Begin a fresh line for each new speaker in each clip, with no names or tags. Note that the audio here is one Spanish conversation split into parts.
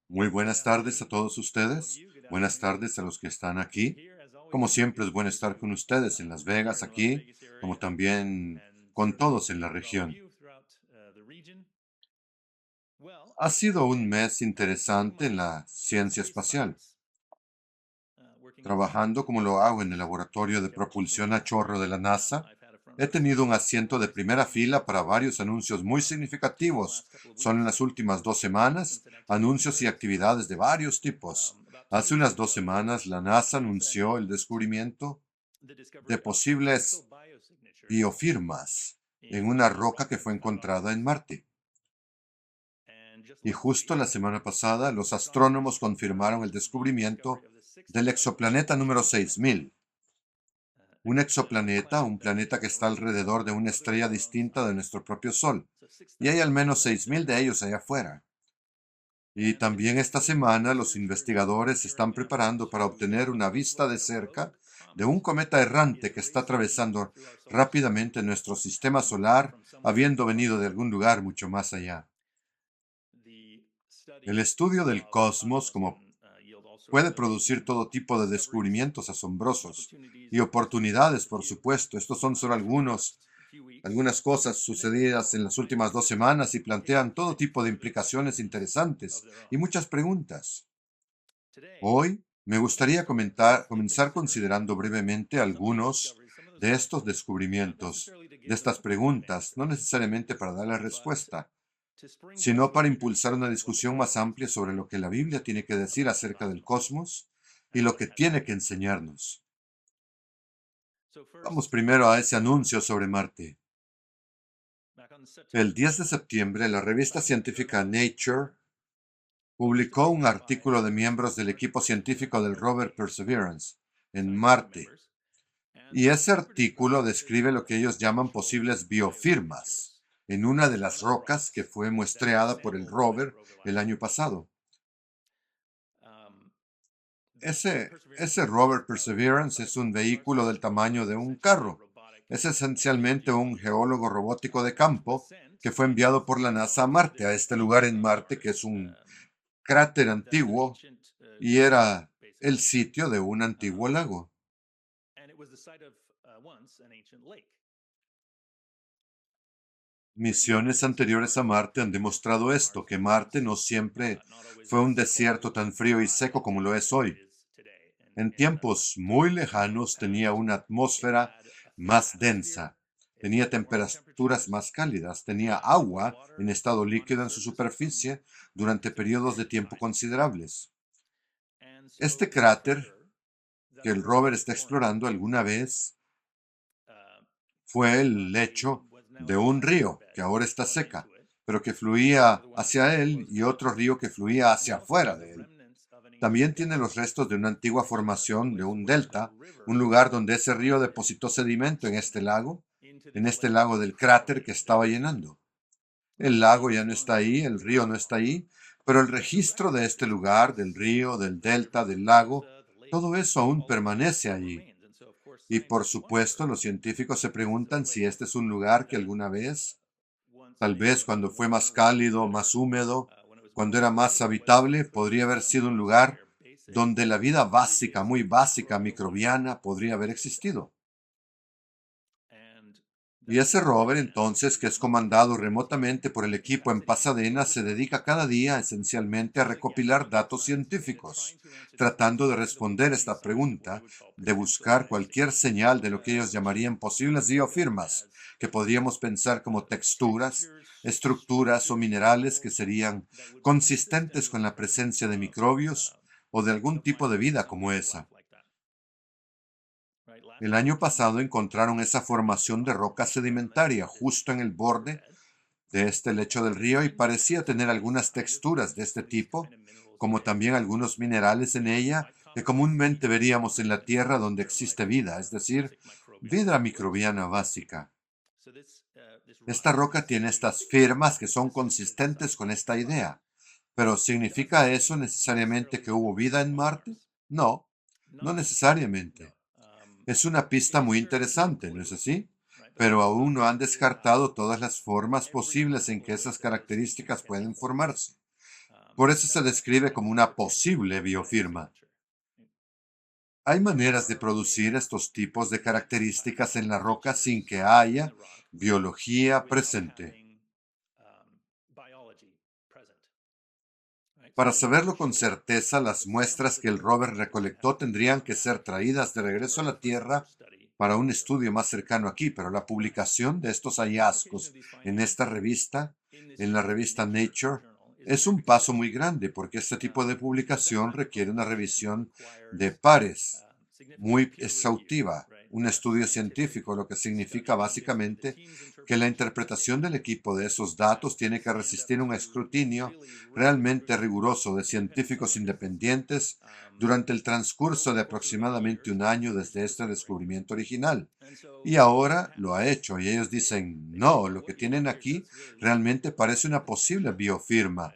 Muy buenas tardes a todos ustedes. Buenas tardes a los que están aquí. Como siempre es bueno estar con ustedes en Las Vegas, aquí, como también con todos en la región. Ha sido un mes interesante en la ciencia espacial. Trabajando como lo hago en el laboratorio de propulsión a chorro de la NASA, he tenido un asiento de primera fila para varios anuncios muy significativos. Son en las últimas 2 semanas, anuncios y actividades de varios tipos. Hace unas 2 semanas, la NASA anunció el descubrimiento de posibles biofirmas en una roca que fue encontrada en Marte. Y justo la semana pasada, los astrónomos confirmaron el descubrimiento del exoplaneta número 6000. Un exoplaneta, un planeta que está alrededor de una estrella distinta de nuestro propio Sol. Y hay al menos 6000 de ellos allá afuera. Y también esta semana los investigadores se están preparando para obtener una vista de cerca de un cometa errante que está atravesando rápidamente nuestro sistema solar, habiendo venido de algún lugar mucho más allá. El estudio del cosmos como puede producir todo tipo de descubrimientos asombrosos y oportunidades, por supuesto. Estos son solo algunas cosas sucedidas en las últimas 2 semanas y plantean todo tipo de implicaciones interesantes y muchas preguntas. Hoy me gustaría comenzar considerando brevemente algunos de estos descubrimientos, de estas preguntas, no necesariamente para dar la respuesta, sino para impulsar una discusión más amplia sobre lo que la Biblia tiene que decir acerca del cosmos y lo que tiene que enseñarnos. Vamos primero a ese anuncio sobre Marte. El 10 de septiembre, la revista científica Nature publicó un artículo de miembros del equipo científico del rover Perseverance en Marte, y ese artículo describe lo que ellos llaman posibles biofirmas en una de las rocas que fue muestreada por el rover el año pasado. Ese rover Perseverance es un vehículo del tamaño de un carro. Es esencialmente un geólogo robótico de campo que fue enviado por la NASA a Marte, a este lugar en Marte que es un cráter antiguo y era el sitio de un antiguo lago. Misiones anteriores a Marte han demostrado esto, que Marte no siempre fue un desierto tan frío y seco como lo es hoy. En tiempos muy lejanos tenía una atmósfera más densa, tenía temperaturas más cálidas, tenía agua en estado líquido en su superficie durante periodos de tiempo considerables. Este cráter que el rover está explorando alguna vez fue el lecho de un río que ahora está seca, pero que fluía hacia él y otro río que fluía hacia afuera de él. También tiene los restos de una antigua formación de un delta, un lugar donde ese río depositó sedimento en este lago del cráter que estaba llenando. El lago ya no está ahí, el río no está ahí, pero el registro de este lugar, del río, del delta, del lago, todo eso aún permanece allí. Y por supuesto, los científicos se preguntan si este es un lugar que alguna vez, tal vez cuando fue más cálido, más húmedo, cuando era más habitable, podría haber sido un lugar donde la vida básica, muy básica, microbiana, podría haber existido. Y ese rover, entonces, que es comandado remotamente por el equipo en Pasadena, se dedica cada día esencialmente a recopilar datos científicos, tratando de responder esta pregunta, de buscar cualquier señal de lo que ellos llamarían posibles biofirmas, que podríamos pensar como texturas, estructuras o minerales que serían consistentes con la presencia de microbios o de algún tipo de vida como esa. El año pasado encontraron esa formación de roca sedimentaria justo en el borde de este lecho del río y parecía tener algunas texturas de este tipo, como también algunos minerales en ella que comúnmente veríamos en la Tierra donde existe vida, es decir, vida microbiana básica. Esta roca tiene estas firmas que son consistentes con esta idea, pero ¿significa eso necesariamente que hubo vida en Marte? No, no necesariamente. Es una pista muy interesante, ¿no es así? Pero aún no han descartado todas las formas posibles en que esas características pueden formarse. Por eso se describe como una posible biofirma. Hay maneras de producir estos tipos de características en la roca sin que haya biología presente. Para saberlo con certeza, las muestras que el rover recolectó tendrían que ser traídas de regreso a la Tierra para un estudio más cercano aquí, pero la publicación de estos hallazgos en esta revista, en la revista Nature, es un paso muy grande porque este tipo de publicación requiere una revisión de pares muy exhaustiva, un estudio científico, lo que significa básicamente que la interpretación del equipo de esos datos tiene que resistir un escrutinio realmente riguroso de científicos independientes durante el transcurso de aproximadamente un año desde este descubrimiento original. Y ahora lo ha hecho y ellos dicen, no, lo que tienen aquí realmente parece una posible biofirma.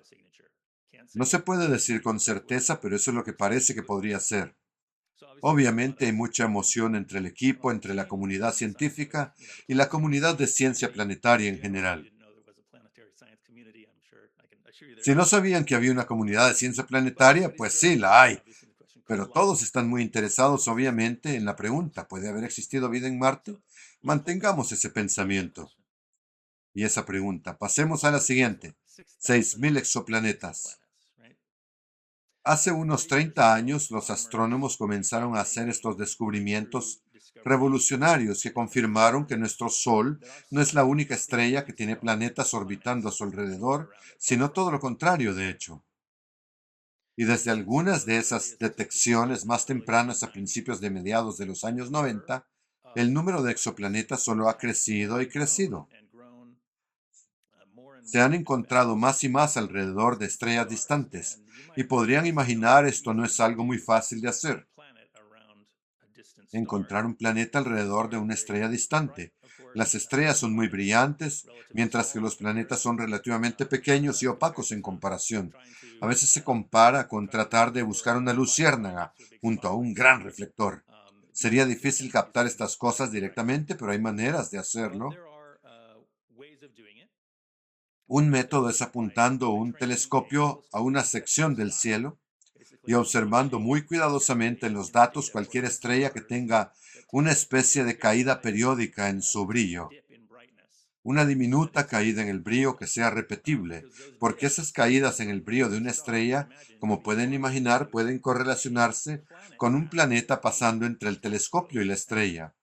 No se puede decir con certeza, pero eso es lo que parece que podría ser. Obviamente hay mucha emoción entre el equipo, entre la comunidad científica y la comunidad de ciencia planetaria en general. Si no sabían que había una comunidad de ciencia planetaria, pues sí, la hay. Pero todos están muy interesados, obviamente, en la pregunta, ¿puede haber existido vida en Marte? Mantengamos ese pensamiento y esa pregunta. Pasemos a la siguiente. 6.000 exoplanetas. Hace unos 30 años, los astrónomos comenzaron a hacer estos descubrimientos revolucionarios que confirmaron que nuestro Sol no es la única estrella que tiene planetas orbitando a su alrededor, sino todo lo contrario, de hecho. Y desde algunas de esas detecciones más tempranas a principios de mediados de los años 90, el número de exoplanetas solo ha crecido y crecido. Se han encontrado más y más alrededor de estrellas distantes, y podrían imaginar esto no es algo muy fácil de hacer. Encontrar un planeta alrededor de una estrella distante. Las estrellas son muy brillantes, mientras que los planetas son relativamente pequeños y opacos en comparación. A veces se compara con tratar de buscar una luciérnaga junto a un gran reflector. Sería difícil captar estas cosas directamente, pero hay maneras de hacerlo. Un método es apuntando un telescopio a una sección del cielo y observando muy cuidadosamente en los datos cualquier estrella que tenga una especie de caída periódica en su brillo, una diminuta caída en el brillo que sea repetible, porque esas caídas en el brillo de una estrella, como pueden imaginar, pueden correlacionarse con un planeta pasando entre el telescopio y la estrella.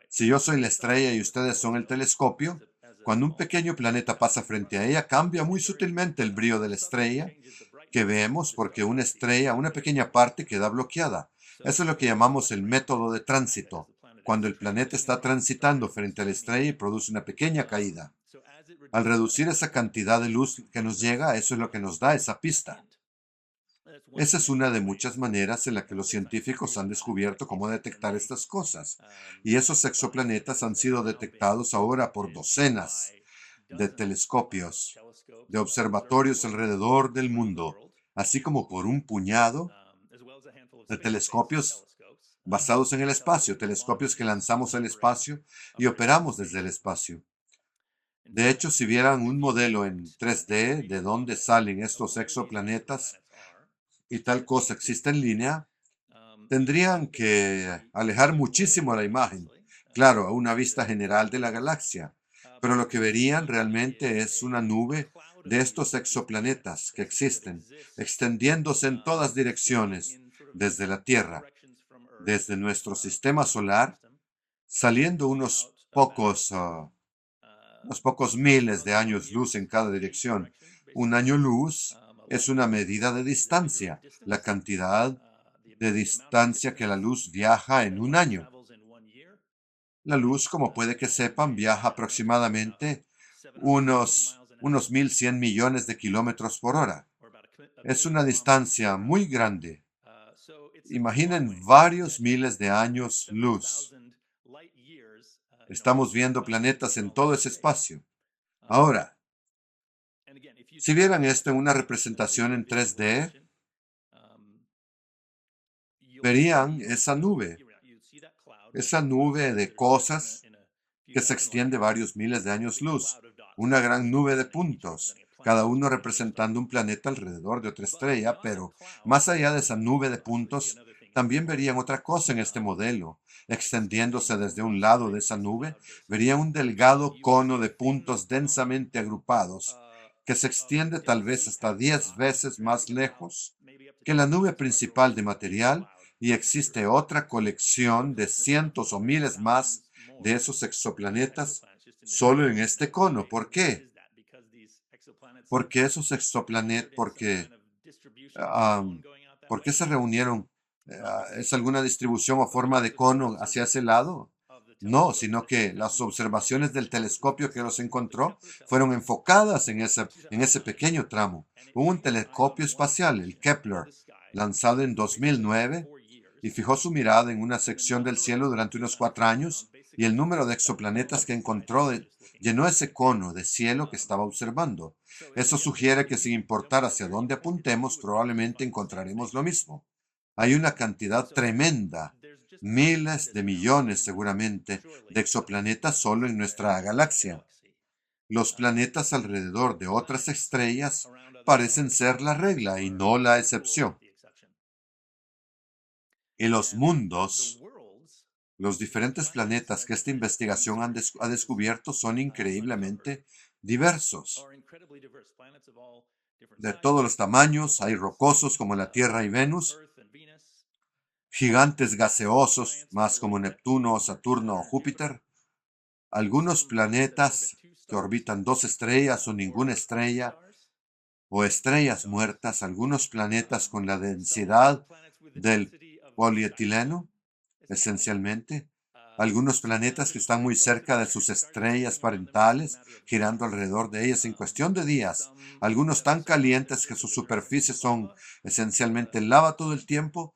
Si yo soy la estrella y ustedes son el telescopio, cuando un pequeño planeta pasa frente a ella, cambia muy sutilmente el brillo de la estrella que vemos porque una estrella, una pequeña parte queda bloqueada. Eso es lo que llamamos el método de tránsito, cuando el planeta está transitando frente a la estrella y produce una pequeña caída. Al reducir esa cantidad de luz que nos llega, eso es lo que nos da esa pista. Esa es una de muchas maneras en la que los científicos han descubierto cómo detectar estas cosas. Y esos exoplanetas han sido detectados ahora por docenas de telescopios, de observatorios alrededor del mundo, así como por un puñado de telescopios basados en el espacio, telescopios que lanzamos al espacio y operamos desde el espacio. De hecho, si vieran un modelo en 3D de dónde salen estos exoplanetas y tal cosa existe en línea, tendrían que alejar muchísimo la imagen, claro, a una vista general de la galaxia, pero lo que verían realmente es una nube de estos exoplanetas que existen, extendiéndose en todas direcciones, desde la Tierra, desde nuestro sistema solar, saliendo unos pocos miles de años luz en cada dirección. Un año luz es una medida de distancia, la cantidad de distancia que la luz viaja en un año. La luz, como puede que sepan, viaja aproximadamente unos 1.100 millones de kilómetros por hora. Es una distancia muy grande. Imaginen varios miles de años luz. Estamos viendo planetas en todo ese espacio. Ahora, si vieran esto en una representación en 3D, verían esa nube de cosas que se extiende varios miles de años luz, una gran nube de puntos, cada uno representando un planeta alrededor de otra estrella, pero más allá de esa nube de puntos, también verían otra cosa en este modelo. Extendiéndose desde un lado de esa nube, verían un delgado cono de puntos densamente agrupados, que se extiende tal vez hasta 10 veces más lejos que la nube principal de material, y existe otra colección de cientos o miles más de esos exoplanetas solo en este cono. ¿Por qué? Porque esos exoplanetas, am, ¿por qué se reunieron? ¿Es alguna distribución o forma de cono hacia ese lado? No, sino que las observaciones del telescopio que los encontró fueron enfocadas en ese pequeño tramo. Hubo un telescopio espacial, el Kepler, lanzado en 2009, y fijó su mirada en una sección del cielo durante unos 4 años, y el número de exoplanetas que encontró llenó ese cono de cielo que estaba observando. Eso sugiere que sin importar hacia dónde apuntemos, probablemente encontraremos lo mismo. Hay una cantidad tremenda, miles de millones seguramente, de exoplanetas solo en nuestra galaxia. Los planetas alrededor de otras estrellas parecen ser la regla y no la excepción. Y los mundos, los diferentes planetas que esta investigación ha descubierto son increíblemente diversos. De todos los tamaños, hay rocosos como la Tierra y Venus, gigantes gaseosos, más como Neptuno, Saturno o Júpiter, algunos planetas que orbitan 2 estrellas o ninguna estrella, o estrellas muertas, algunos planetas con la densidad del polietileno, esencialmente, algunos planetas que están muy cerca de sus estrellas parentales, girando alrededor de ellas en cuestión de días, algunos tan calientes que sus superficies son esencialmente lava todo el tiempo,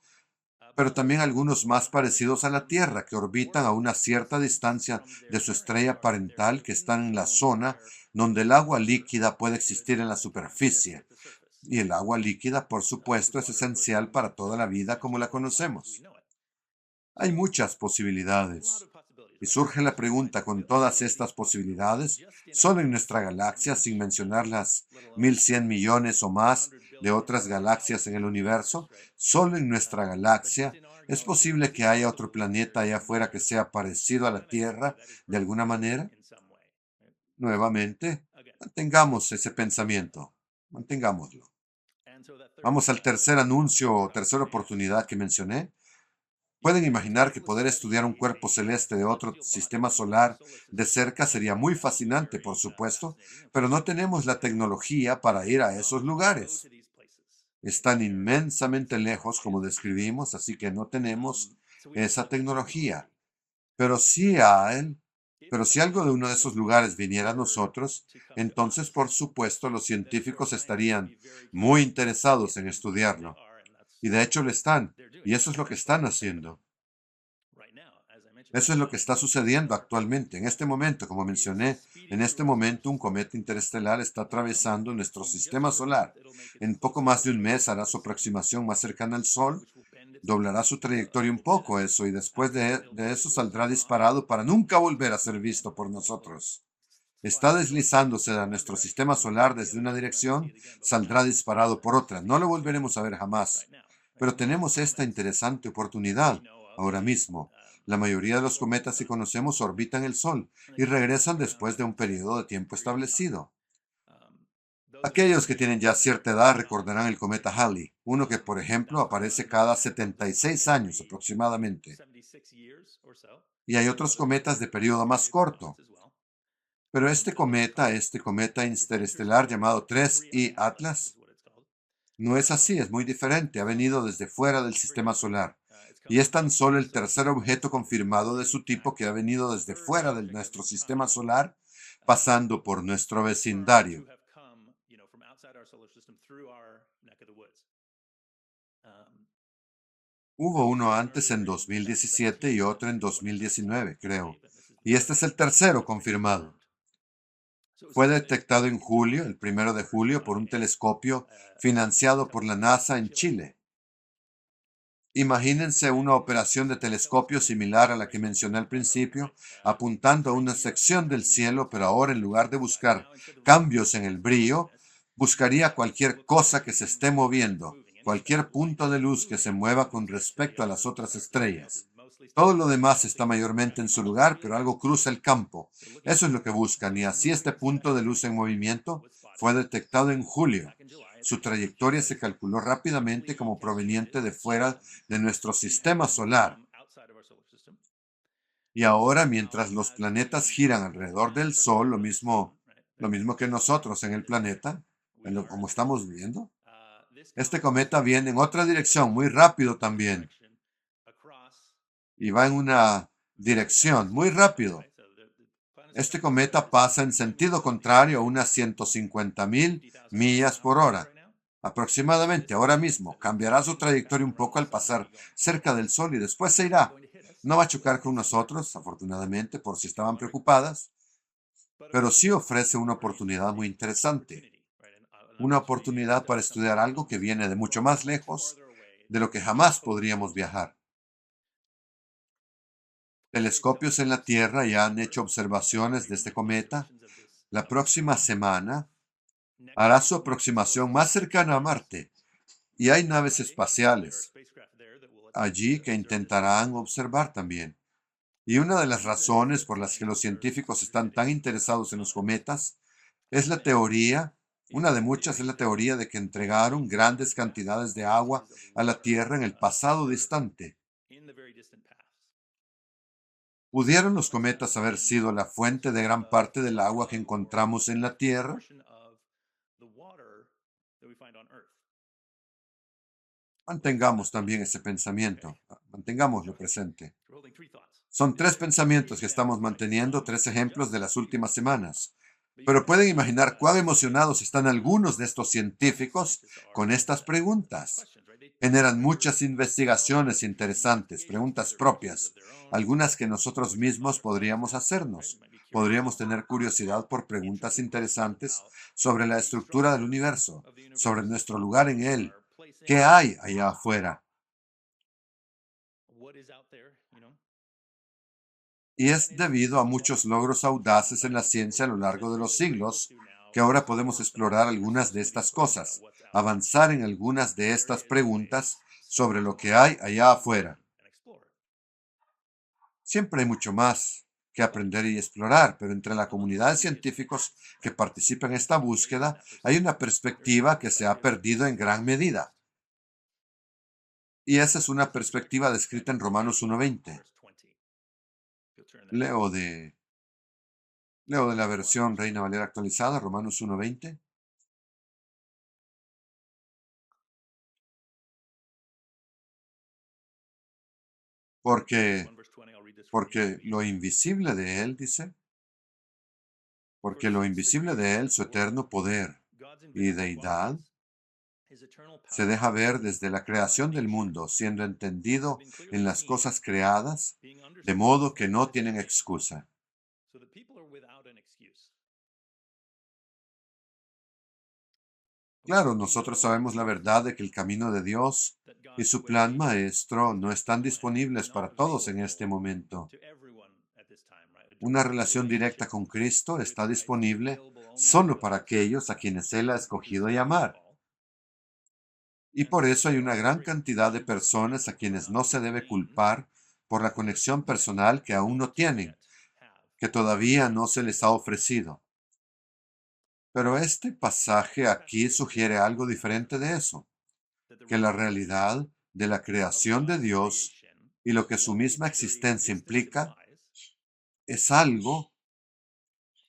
pero también algunos más parecidos a la Tierra, que orbitan a una cierta distancia de su estrella parental, que están en la zona donde el agua líquida puede existir en la superficie. Y el agua líquida, por supuesto, es esencial para toda la vida como la conocemos. Hay muchas posibilidades. Y surge la pregunta, con todas estas posibilidades, solo en nuestra galaxia, sin mencionar las 1.100 millones o más de otras galaxias en el universo, solo en nuestra galaxia, ¿es posible que haya otro planeta allá afuera que sea parecido a la Tierra de alguna manera? Nuevamente, mantengamos ese pensamiento, mantengámoslo. Vamos al tercer anuncio o tercera oportunidad que mencioné. Pueden imaginar que poder estudiar un cuerpo celeste de otro sistema solar de cerca sería muy fascinante, por supuesto, pero no tenemos la tecnología para ir a esos lugares. Están inmensamente lejos, como describimos, así que no tenemos esa tecnología. Pero pero si algo de uno de esos lugares viniera a nosotros, entonces, por supuesto, los científicos estarían muy interesados en estudiarlo. Y de hecho lo están. Y eso es lo que están haciendo. Eso es lo que está sucediendo actualmente. En este momento, como mencioné, en este momento un cometa interestelar está atravesando nuestro sistema solar. En poco más de un mes hará su aproximación más cercana al Sol, doblará su trayectoria un poco eso, y después de eso saldrá disparado para nunca volver a ser visto por nosotros. Está deslizándose de nuestro sistema solar desde una dirección, saldrá disparado por otra. No lo volveremos a ver jamás. Pero tenemos esta interesante oportunidad ahora mismo. La mayoría de los cometas que conocemos orbitan el Sol y regresan después de un periodo de tiempo establecido. Aquellos que tienen ya cierta edad recordarán el cometa Halley, uno que, por ejemplo, aparece cada 76 años aproximadamente. Y hay otros cometas de periodo más corto. Pero este cometa interestelar llamado 3I Atlas, no es así, es muy diferente. Ha venido desde fuera del sistema solar. Y es tan solo el tercer objeto confirmado de su tipo que ha venido desde fuera de nuestro sistema solar, pasando por nuestro vecindario. Hubo uno antes en 2017 y otro en 2019, creo. Y este es el tercero confirmado. Fue detectado en julio, el 1 de julio, por un telescopio financiado por la NASA en Chile. Imagínense una operación de telescopio similar a la que mencioné al principio, apuntando a una sección del cielo, pero ahora en lugar de buscar cambios en el brillo, Buscaría cualquier cosa que se esté moviendo, cualquier punto de luz que se mueva con respecto a las otras estrellas. Todo lo demás está mayormente en su lugar, pero algo cruza el campo. Eso es lo que buscan, y así este punto de luz en movimiento fue detectado en julio. Su trayectoria se calculó rápidamente como proveniente de fuera de nuestro sistema solar. Y ahora, mientras los planetas giran alrededor del Sol, lo mismo que nosotros en el planeta, como estamos viendo, este cometa viene en otra dirección, muy rápido también, y va en una dirección muy rápido. Este cometa pasa en sentido contrario a unas 150.000 millas por hora, aproximadamente ahora mismo. Cambiará su trayectoria un poco al pasar cerca del Sol y después se irá. No va a chocar con nosotros, afortunadamente, por si estaban preocupadas, pero sí ofrece una oportunidad muy interesante. Una oportunidad para estudiar algo que viene de mucho más lejos de lo que jamás podríamos viajar. Telescopios en la Tierra ya han hecho observaciones de este cometa. La próxima semana hará su aproximación más cercana a Marte y hay naves espaciales allí que intentarán observar también. Y una de las razones por las que los científicos están tan interesados en los cometas es la teoría, una de muchas es la teoría de que entregaron grandes cantidades de agua a la Tierra en el pasado distante. ¿Pudieron los cometas haber sido la fuente de gran parte del agua que encontramos en la Tierra? Mantengamos también ese pensamiento, mantengámoslo presente. Son tres pensamientos que estamos manteniendo, tres ejemplos de las últimas semanas. Pero pueden imaginar cuán emocionados están algunos de estos científicos con estas preguntas. Generan muchas investigaciones interesantes, preguntas propias, algunas que nosotros mismos podríamos hacernos. Podríamos tener curiosidad por preguntas interesantes sobre la estructura del universo, sobre nuestro lugar en él. ¿Qué hay allá afuera? Y es debido a muchos logros audaces en la ciencia a lo largo de los siglos que ahora podemos explorar algunas de estas cosas, avanzar en algunas de estas preguntas sobre lo que hay allá afuera. Siempre hay mucho más que aprender y explorar, pero entre la comunidad de científicos que participa en esta búsqueda hay una perspectiva que se ha perdido en gran medida. Y esa es una perspectiva descrita en Romanos 1:20. Leo de la versión Reina Valera actualizada, Romanos 1:20. Porque, porque lo invisible de Él, dice, porque lo invisible de Él, su eterno poder y deidad, se deja ver desde la creación del mundo, siendo entendido en las cosas creadas, de modo que no tienen excusa. Claro, nosotros sabemos la verdad de que el camino de Dios y su plan maestro no están disponibles para todos en este momento. Una relación directa con Cristo está disponible solo para aquellos a quienes Él ha escogido llamar. Y por eso hay una gran cantidad de personas a quienes no se debe culpar por la conexión personal que aún no tienen, que todavía no se les ha ofrecido. Pero este pasaje aquí sugiere algo diferente de eso, que la realidad de la creación de Dios y lo que su misma existencia implica es algo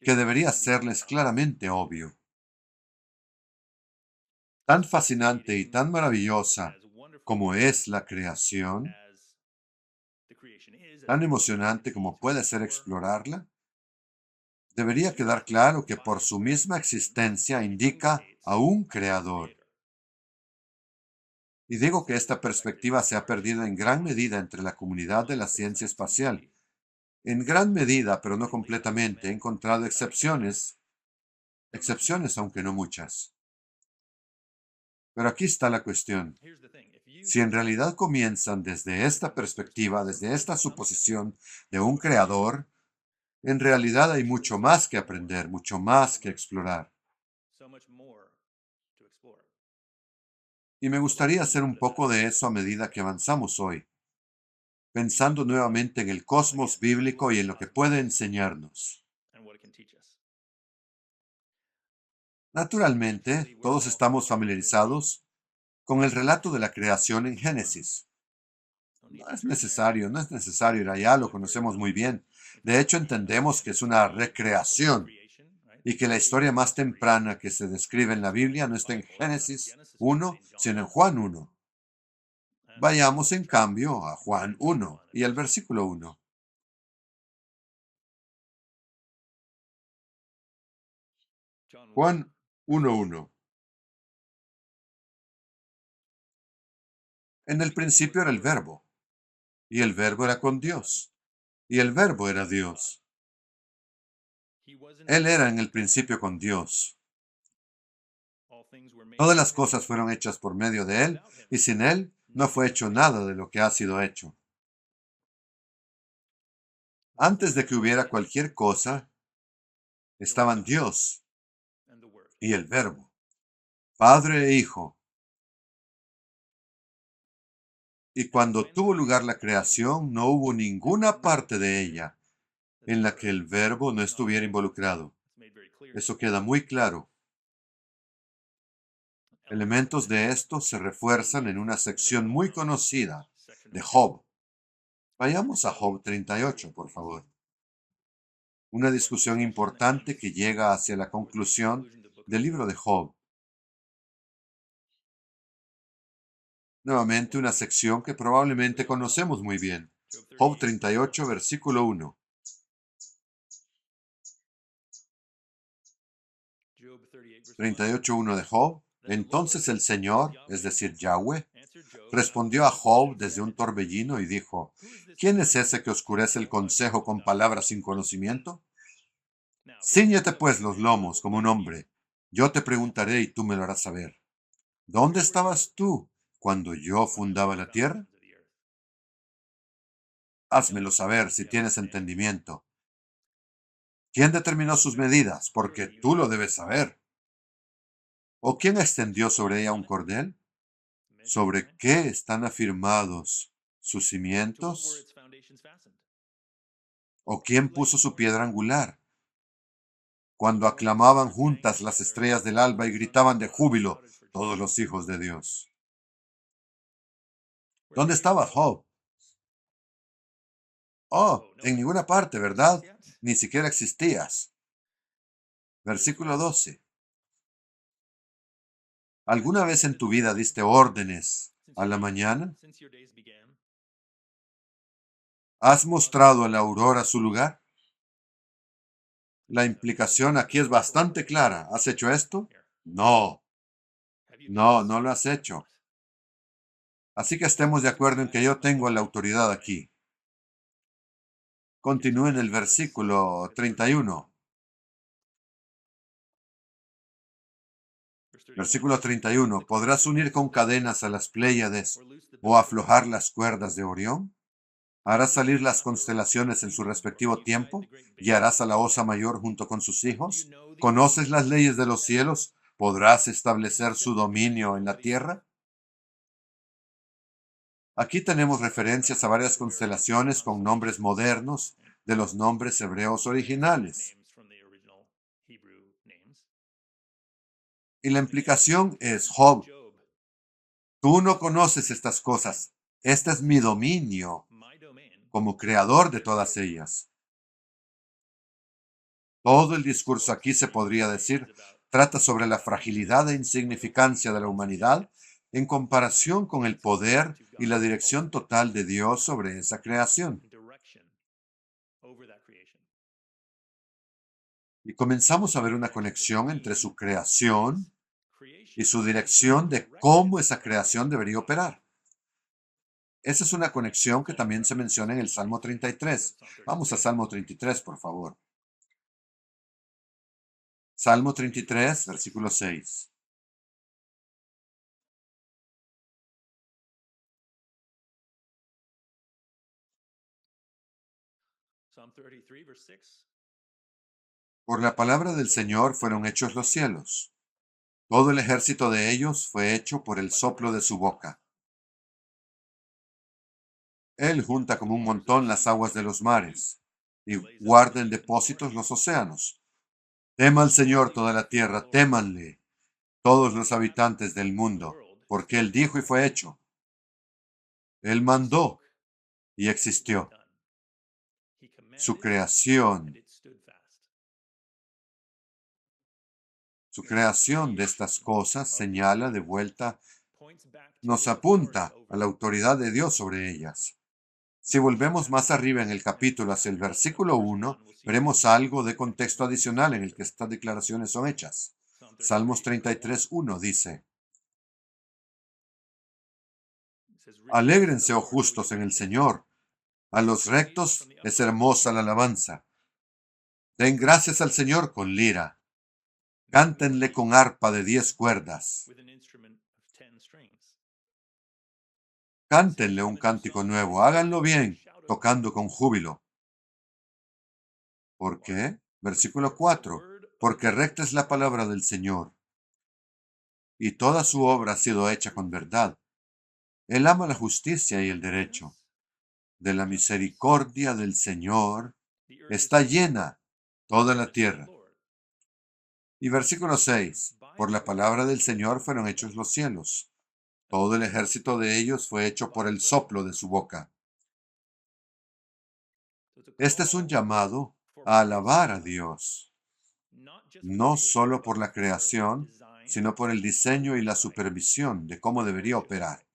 que debería serles claramente obvio. Tan fascinante y tan maravillosa como es la creación, tan emocionante como puede ser explorarla, debería quedar claro que por su misma existencia indica a un creador. Y digo que esta perspectiva se ha perdido en gran medida entre la comunidad de la ciencia espacial. En gran medida, pero no completamente, he encontrado excepciones aunque no muchas. Pero aquí está la cuestión. Si en realidad comienzan desde esta perspectiva, desde esta suposición de un creador, en realidad hay mucho más que aprender, mucho más que explorar. Y me gustaría hacer un poco de eso a medida que avanzamos hoy, pensando nuevamente en el cosmos bíblico y en lo que puede enseñarnos. Naturalmente, todos estamos familiarizados con el relato de la creación en Génesis. No es necesario ir allá, lo conocemos muy bien. De hecho, entendemos que es una recreación y que la historia más temprana que se describe en la Biblia no está en Génesis 1, sino en Juan 1. Vayamos en cambio a Juan 1 y al versículo 1. Juan 1:1. En el principio era el verbo, y el verbo era con Dios, y el verbo era Dios. Él era en el principio con Dios. Todas las cosas fueron hechas por medio de Él, y sin Él no fue hecho nada de lo que ha sido hecho. Antes de que hubiera cualquier cosa, estaban Dios y el verbo, Padre e Hijo. Y cuando tuvo lugar la creación, no hubo ninguna parte de ella en la que el verbo no estuviera involucrado. Eso queda muy claro. Elementos de esto se refuerzan en una sección muy conocida de Job. Vayamos a Job 38, por favor. Una discusión importante que llega hacia la conclusión del libro de Job. Nuevamente una sección que probablemente conocemos muy bien. Job 38, versículo 1. 38:1 de Job. Entonces el Señor, es decir, Yahweh, respondió a Job desde un torbellino y dijo, ¿quién es ese que oscurece el consejo con palabras sin conocimiento? Cíñete pues los lomos como un hombre. Yo te preguntaré y tú me lo harás saber. ¿Dónde estabas tú cuando yo fundaba la tierra? Házmelo saber si tienes entendimiento. ¿Quién determinó sus medidas? Porque tú lo debes saber. ¿O quién extendió sobre ella un cordel? ¿Sobre qué están afirmados sus cimientos? ¿O quién puso su piedra angular? Cuando aclamaban juntas las estrellas del alba y gritaban de júbilo todos los hijos de Dios. ¿Dónde estabas, Job? Oh, en ninguna parte, ¿verdad? Ni siquiera existías. Versículo 12. ¿Alguna vez en tu vida diste órdenes a la mañana? ¿Has mostrado a la aurora su lugar? La implicación aquí es bastante clara. ¿Has hecho esto? No, no lo has hecho. Así que estemos de acuerdo en que yo tengo la autoridad aquí. Continúe en el versículo 31. Versículo 31. ¿Podrás unir con cadenas a las Pléyades o aflojar las cuerdas de Orión? ¿Harás salir las constelaciones en su respectivo tiempo? ¿Guiarás a la Osa Mayor junto con sus hijos? ¿Conoces las leyes de los cielos? ¿Podrás establecer su dominio en la tierra? Aquí tenemos referencias a varias constelaciones con nombres modernos de los nombres hebreos originales. Y la implicación es, Job, tú no conoces estas cosas. Este es mi dominio como creador de todas ellas. Todo el discurso aquí se podría decir trata sobre la fragilidad e insignificancia de la humanidad en comparación con el poder y la dirección total de Dios sobre esa creación. Y comenzamos a ver una conexión entre su creación y su dirección de cómo esa creación debería operar. Esa es una conexión que también se menciona en el Salmo 33. Vamos a Salmo 33, por favor. Salmo 33, versículo 6. Por la palabra del Señor fueron hechos los cielos, Todo el ejército de ellos fue hecho por el soplo de su boca. Él junta como un montón las aguas de los mares y guarda en depósitos los océanos. Tema al Señor toda la tierra, témanle todos los habitantes del mundo, porque Él dijo y fue hecho. Él mandó y existió. Su creación, su creación de estas cosas señala de vuelta, nos apunta a la autoridad de Dios sobre ellas. Si volvemos más arriba en el capítulo hacia el versículo 1, veremos algo de contexto adicional en el que estas declaraciones son hechas. Salmos 33:1 dice: Alégrense, oh justos, en el Señor. A los rectos es hermosa la alabanza. Den gracias al Señor con lira. Cántenle con arpa de 10 cuerdas. Cántenle un cántico nuevo. Háganlo bien, tocando con júbilo. ¿Por qué? Versículo 4. Porque recta es la palabra del Señor, y toda su obra ha sido hecha con verdad. Él ama la justicia y el derecho. De la misericordia del Señor está llena toda la tierra. Y versículo 6. Por la palabra del Señor fueron hechos los cielos. Todo el ejército de ellos fue hecho por el soplo de su boca. Este es un llamado a alabar a Dios, no solo por la creación, sino por el diseño y la supervisión de cómo debería operar.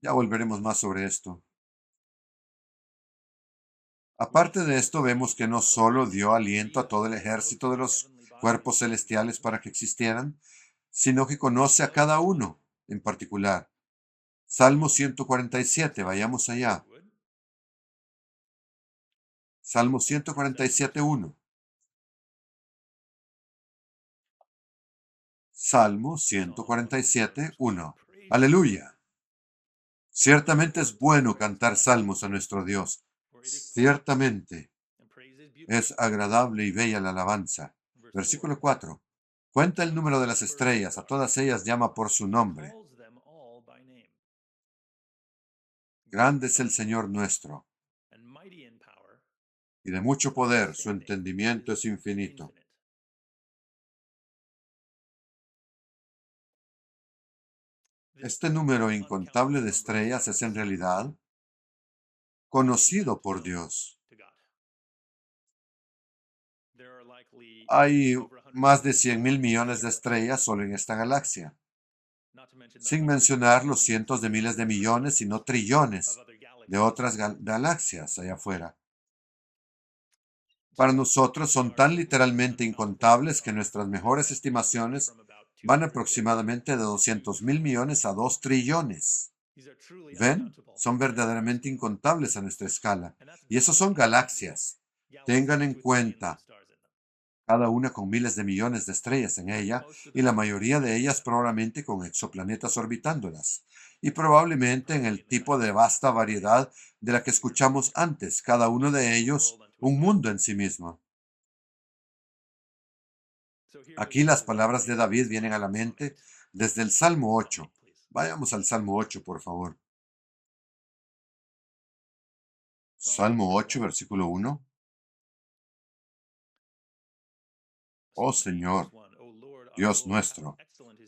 Ya volveremos más sobre esto. Aparte de esto, vemos que no solo dio aliento a todo el ejército de los cuerpos celestiales para que existieran, sino que conoce a cada uno en particular. Salmo 147, vayamos allá. Salmo 147:1. Salmo 147:1. Aleluya. Ciertamente es bueno cantar salmos a nuestro Dios. Ciertamente es agradable y bella la alabanza. Versículo 4. Cuenta el número de las estrellas, a todas ellas llama por su nombre. Grande es el Señor nuestro, y de mucho poder, su entendimiento es infinito. Este número incontable de estrellas es en realidad conocido por Dios. Hay más de 100.000 millones de estrellas solo en esta galaxia, sin mencionar los cientos de miles de millones y no trillones de otras galaxias allá afuera. Para nosotros son tan literalmente incontables que nuestras mejores estimaciones van aproximadamente de 200.000 millones a 2 trillones. ¿Ven? Son verdaderamente incontables a nuestra escala. Y esos son galaxias. Tengan en cuenta, cada una con miles de millones de estrellas en ella, y la mayoría de ellas probablemente con exoplanetas orbitándolas, y probablemente en el tipo de vasta variedad de la que escuchamos antes, cada uno de ellos un mundo en sí mismo. Aquí las palabras de David vienen a la mente desde el Salmo 8. Vayamos al Salmo 8, por favor. Salmo 8, versículo 1. Oh Señor, Dios nuestro,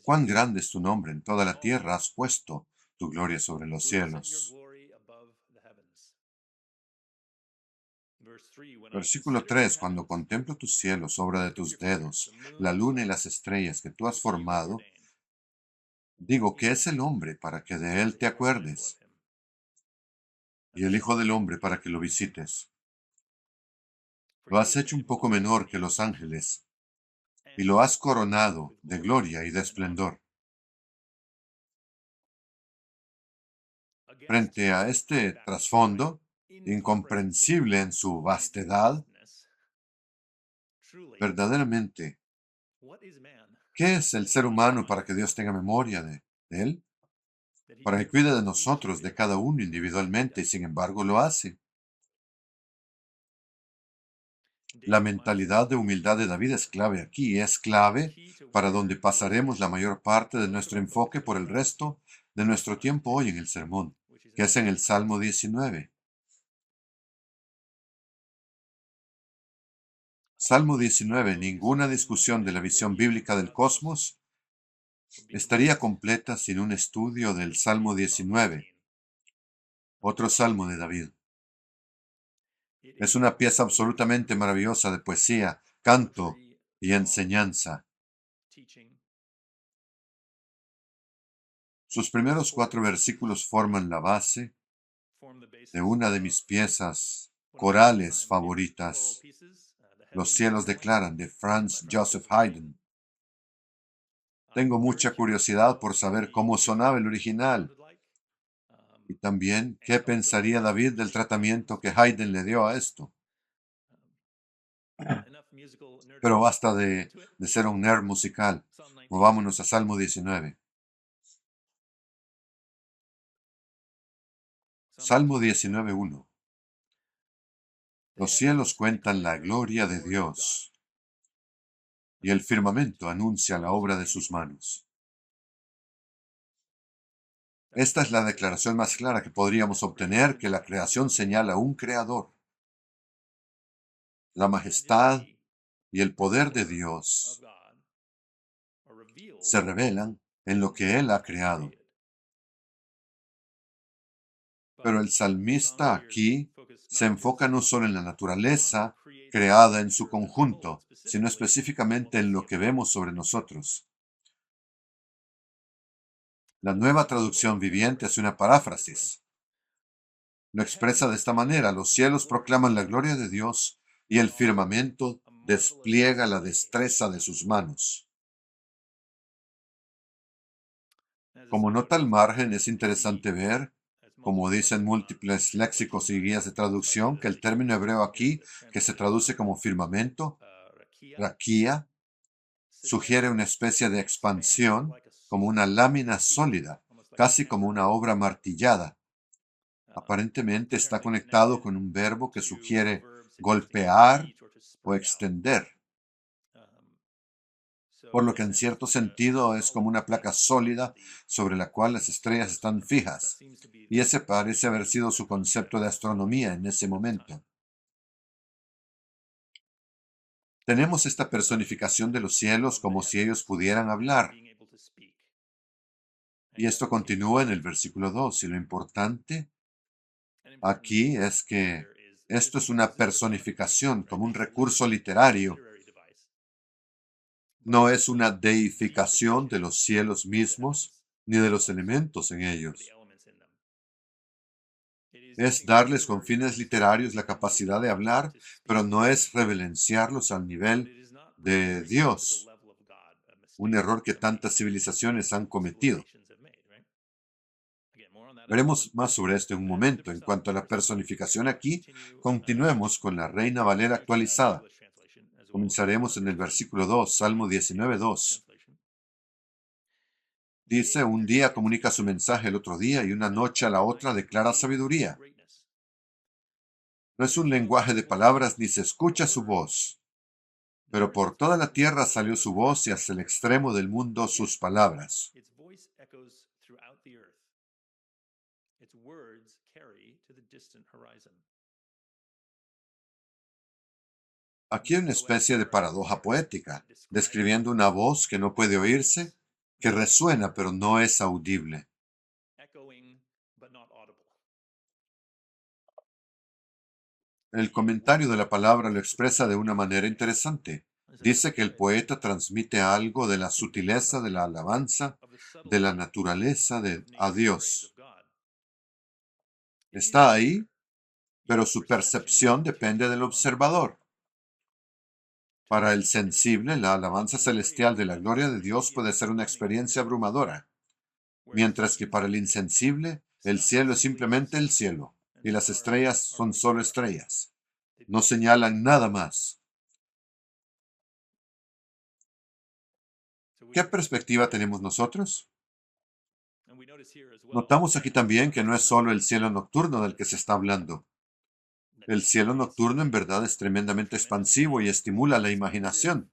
cuán grande es tu nombre en toda la tierra, has puesto tu gloria sobre los cielos. Versículo 3. Cuando contemplo tus cielos, obra de tus dedos, la luna y las estrellas que tú has formado, digo, ¿qué es el hombre para que de él te acuerdes? Y el Hijo del Hombre para que lo visites. Lo has hecho un poco menor que los ángeles, y lo has coronado de gloria y de esplendor. Frente a este trasfondo, incomprensible en su vastedad, verdaderamente, ¿qué es el ser humano para que Dios tenga memoria de él? Para que cuide de nosotros, de cada uno individualmente, y sin embargo lo hace. La mentalidad de humildad de David es clave aquí, es clave para donde pasaremos la mayor parte de nuestro enfoque por el resto de nuestro tiempo hoy en el sermón, que es en el Salmo 19. Salmo 19, ninguna discusión de la visión bíblica del cosmos estaría completa sin un estudio del Salmo 19, otro salmo de David. Es una pieza absolutamente maravillosa de poesía, canto y enseñanza. Sus primeros 4 versículos forman la base de una de mis piezas corales favoritas, Los cielos declaran, de Franz Joseph Haydn. Tengo mucha curiosidad por saber cómo sonaba el original y también qué pensaría David del tratamiento que Haydn le dio a esto. Pero basta de ser un nerd musical. Movámonos a Salmo 19. Salmo 19:1. Los cielos cuentan la gloria de Dios, y el firmamento anuncia la obra de sus manos. Esta es la declaración más clara que podríamos obtener, que la creación señala a un creador. La majestad y el poder de Dios se revelan en lo que Él ha creado. Pero el salmista aquí se enfoca no solo en la naturaleza creada en su conjunto, sino específicamente en lo que vemos sobre nosotros. La Nueva Traducción Viviente hace una paráfrasis. Lo expresa de esta manera: los cielos proclaman la gloria de Dios y el firmamento despliega la destreza de sus manos. Como nota al margen, es interesante ver, como dicen múltiples léxicos y guías de traducción, que el término hebreo aquí, que se traduce como firmamento, raquía, sugiere una especie de expansión, como una lámina sólida, casi como una obra martillada. Aparentemente está conectado con un verbo que sugiere golpear o extender, por lo que en cierto sentido es como una placa sólida sobre la cual las estrellas están fijas, y ese parece haber sido su concepto de astronomía en ese momento. Tenemos esta personificación de los cielos como si ellos pudieran hablar. Y esto continúa en el versículo 2. Y lo importante aquí es que esto es una personificación como un recurso literario. No es una deificación de los cielos mismos ni de los elementos en ellos. Es darles con fines literarios la capacidad de hablar, pero no es reverenciarlos al nivel de Dios, un error que tantas civilizaciones han cometido. Veremos más sobre esto en un momento. En cuanto a la personificación aquí, continuemos con la Reina Valera actualizada. Comenzaremos en el versículo 2, Salmo 19:2. Dice: un día comunica su mensaje al otro día y una noche a la otra declara sabiduría. No es un lenguaje de palabras ni se escucha su voz, pero por toda la tierra salió su voz y hasta el extremo del mundo sus palabras. Aquí hay una especie de paradoja poética, describiendo una voz que no puede oírse, que resuena pero no es audible. El comentario de la palabra lo expresa de una manera interesante. Dice que el poeta transmite algo de la sutileza de la alabanza, de la naturaleza a Dios. Está ahí, pero su percepción depende del observador. Para el sensible, la alabanza celestial de la gloria de Dios puede ser una experiencia abrumadora, mientras que para el insensible, el cielo es simplemente el cielo, y las estrellas son solo estrellas. No señalan nada más. ¿Qué perspectiva tenemos nosotros? Notamos aquí también que no es solo el cielo nocturno del que se está hablando. El cielo nocturno en verdad es tremendamente expansivo y estimula la imaginación.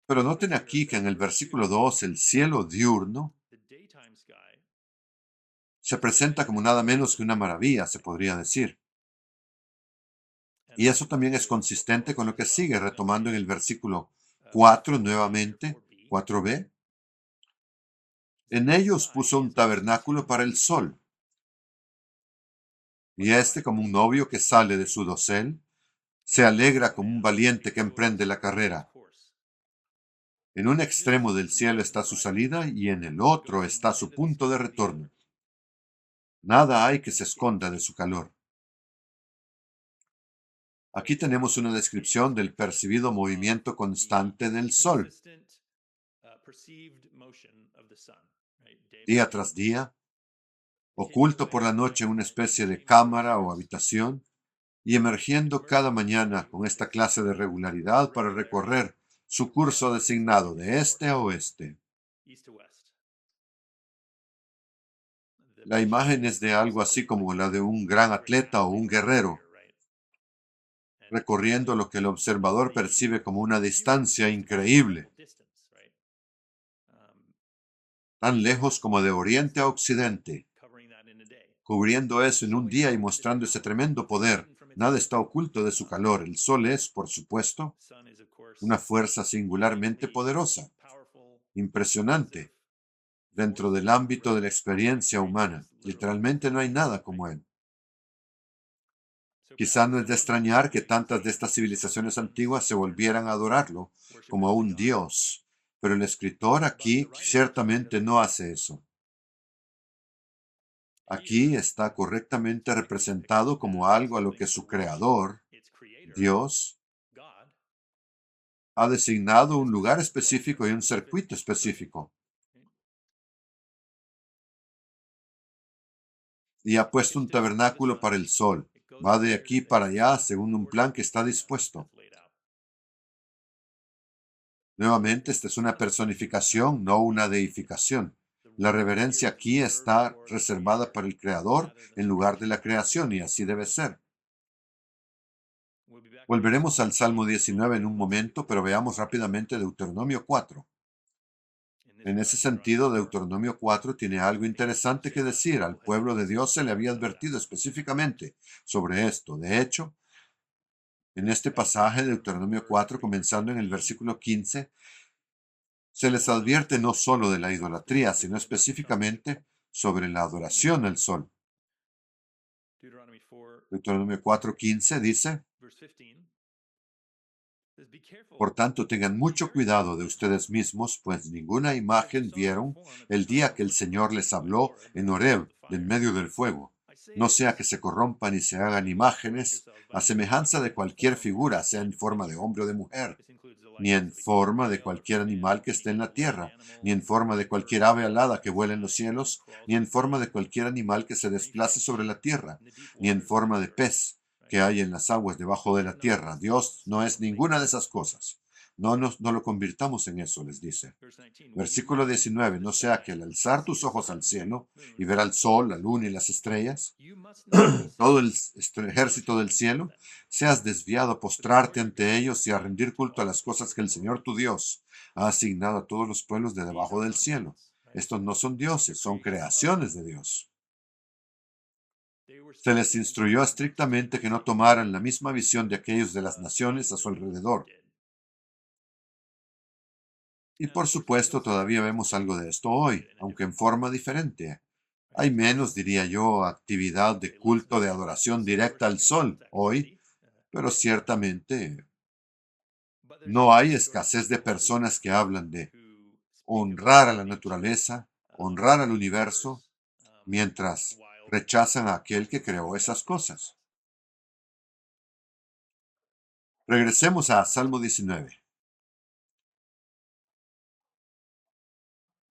Pero noten aquí que en el versículo 2 el cielo diurno se presenta como nada menos que una maravilla, se podría decir. Y eso también es consistente con lo que sigue, retomando en el versículo 4 nuevamente, 4b. En ellos puso un tabernáculo para el sol, y éste, como un novio que sale de su dosel, se alegra como un valiente que emprende la carrera. En un extremo del cielo está su salida y en el otro está su punto de retorno. Nada hay que se esconda de su calor. Aquí tenemos una descripción del percibido movimiento constante del sol, día tras día, oculto por la noche en una especie de cámara o habitación, y emergiendo cada mañana con esta clase de regularidad para recorrer su curso designado de este a oeste. La imagen es de algo así como la de un gran atleta o un guerrero, recorriendo lo que el observador percibe como una distancia increíble, tan lejos como de oriente a occidente, cubriendo eso en un día y mostrando ese tremendo poder. Nada está oculto de su calor. El sol es, por supuesto, una fuerza singularmente poderosa, impresionante, dentro del ámbito de la experiencia humana. Literalmente no hay nada como él. Quizá no es de extrañar que tantas de estas civilizaciones antiguas se volvieran a adorarlo como a un dios, pero el escritor aquí ciertamente no hace eso. Aquí está correctamente representado como algo a lo que su creador, Dios, ha designado un lugar específico y un circuito específico, y ha puesto un tabernáculo para el sol. Va de aquí para allá según un plan que está dispuesto. Nuevamente, esta es una personificación, no una deificación. La reverencia aquí está reservada para el Creador en lugar de la creación, y así debe ser. Volveremos al Salmo 19 en un momento, pero veamos rápidamente Deuteronomio 4. En ese sentido, Deuteronomio 4 tiene algo interesante que decir. Al pueblo de Dios se le había advertido específicamente sobre esto. De hecho, en este pasaje de Deuteronomio 4, comenzando en el versículo 15, se les advierte no solo de la idolatría, sino específicamente sobre la adoración al sol. Deuteronomio 4:15 dice: Por tanto, tengan mucho cuidado de ustedes mismos, pues ninguna imagen vieron el día que el Señor les habló en Horeb, en medio del fuego. No sea que se corrompan y se hagan imágenes a semejanza de cualquier figura, sea en forma de hombre o de mujer, ni en forma de cualquier animal que esté en la tierra, ni en forma de cualquier ave alada que vuela en los cielos, ni en forma de cualquier animal que se desplace sobre la tierra, ni en forma de pez que hay en las aguas debajo de la tierra. Dios no es ninguna de esas cosas. No lo convirtamos en eso, les dice. Versículo 19. No sea que al alzar tus ojos al cielo y ver al sol, la luna y las estrellas, todo el ejército del cielo, seas desviado a postrarte ante ellos y a rendir culto a las cosas que el Señor tu Dios ha asignado a todos los pueblos de debajo del cielo. Estos no son dioses, son creaciones de Dios. Se les instruyó estrictamente que no tomaran la misma visión de aquellos de las naciones a su alrededor. Y por supuesto todavía vemos algo de esto hoy, aunque en forma diferente. Hay menos, diría yo, actividad de culto de adoración directa al sol hoy, pero ciertamente no hay escasez de personas que hablan de honrar a la naturaleza, honrar al universo, mientras rechazan a aquel que creó esas cosas. Regresemos a Salmo 19.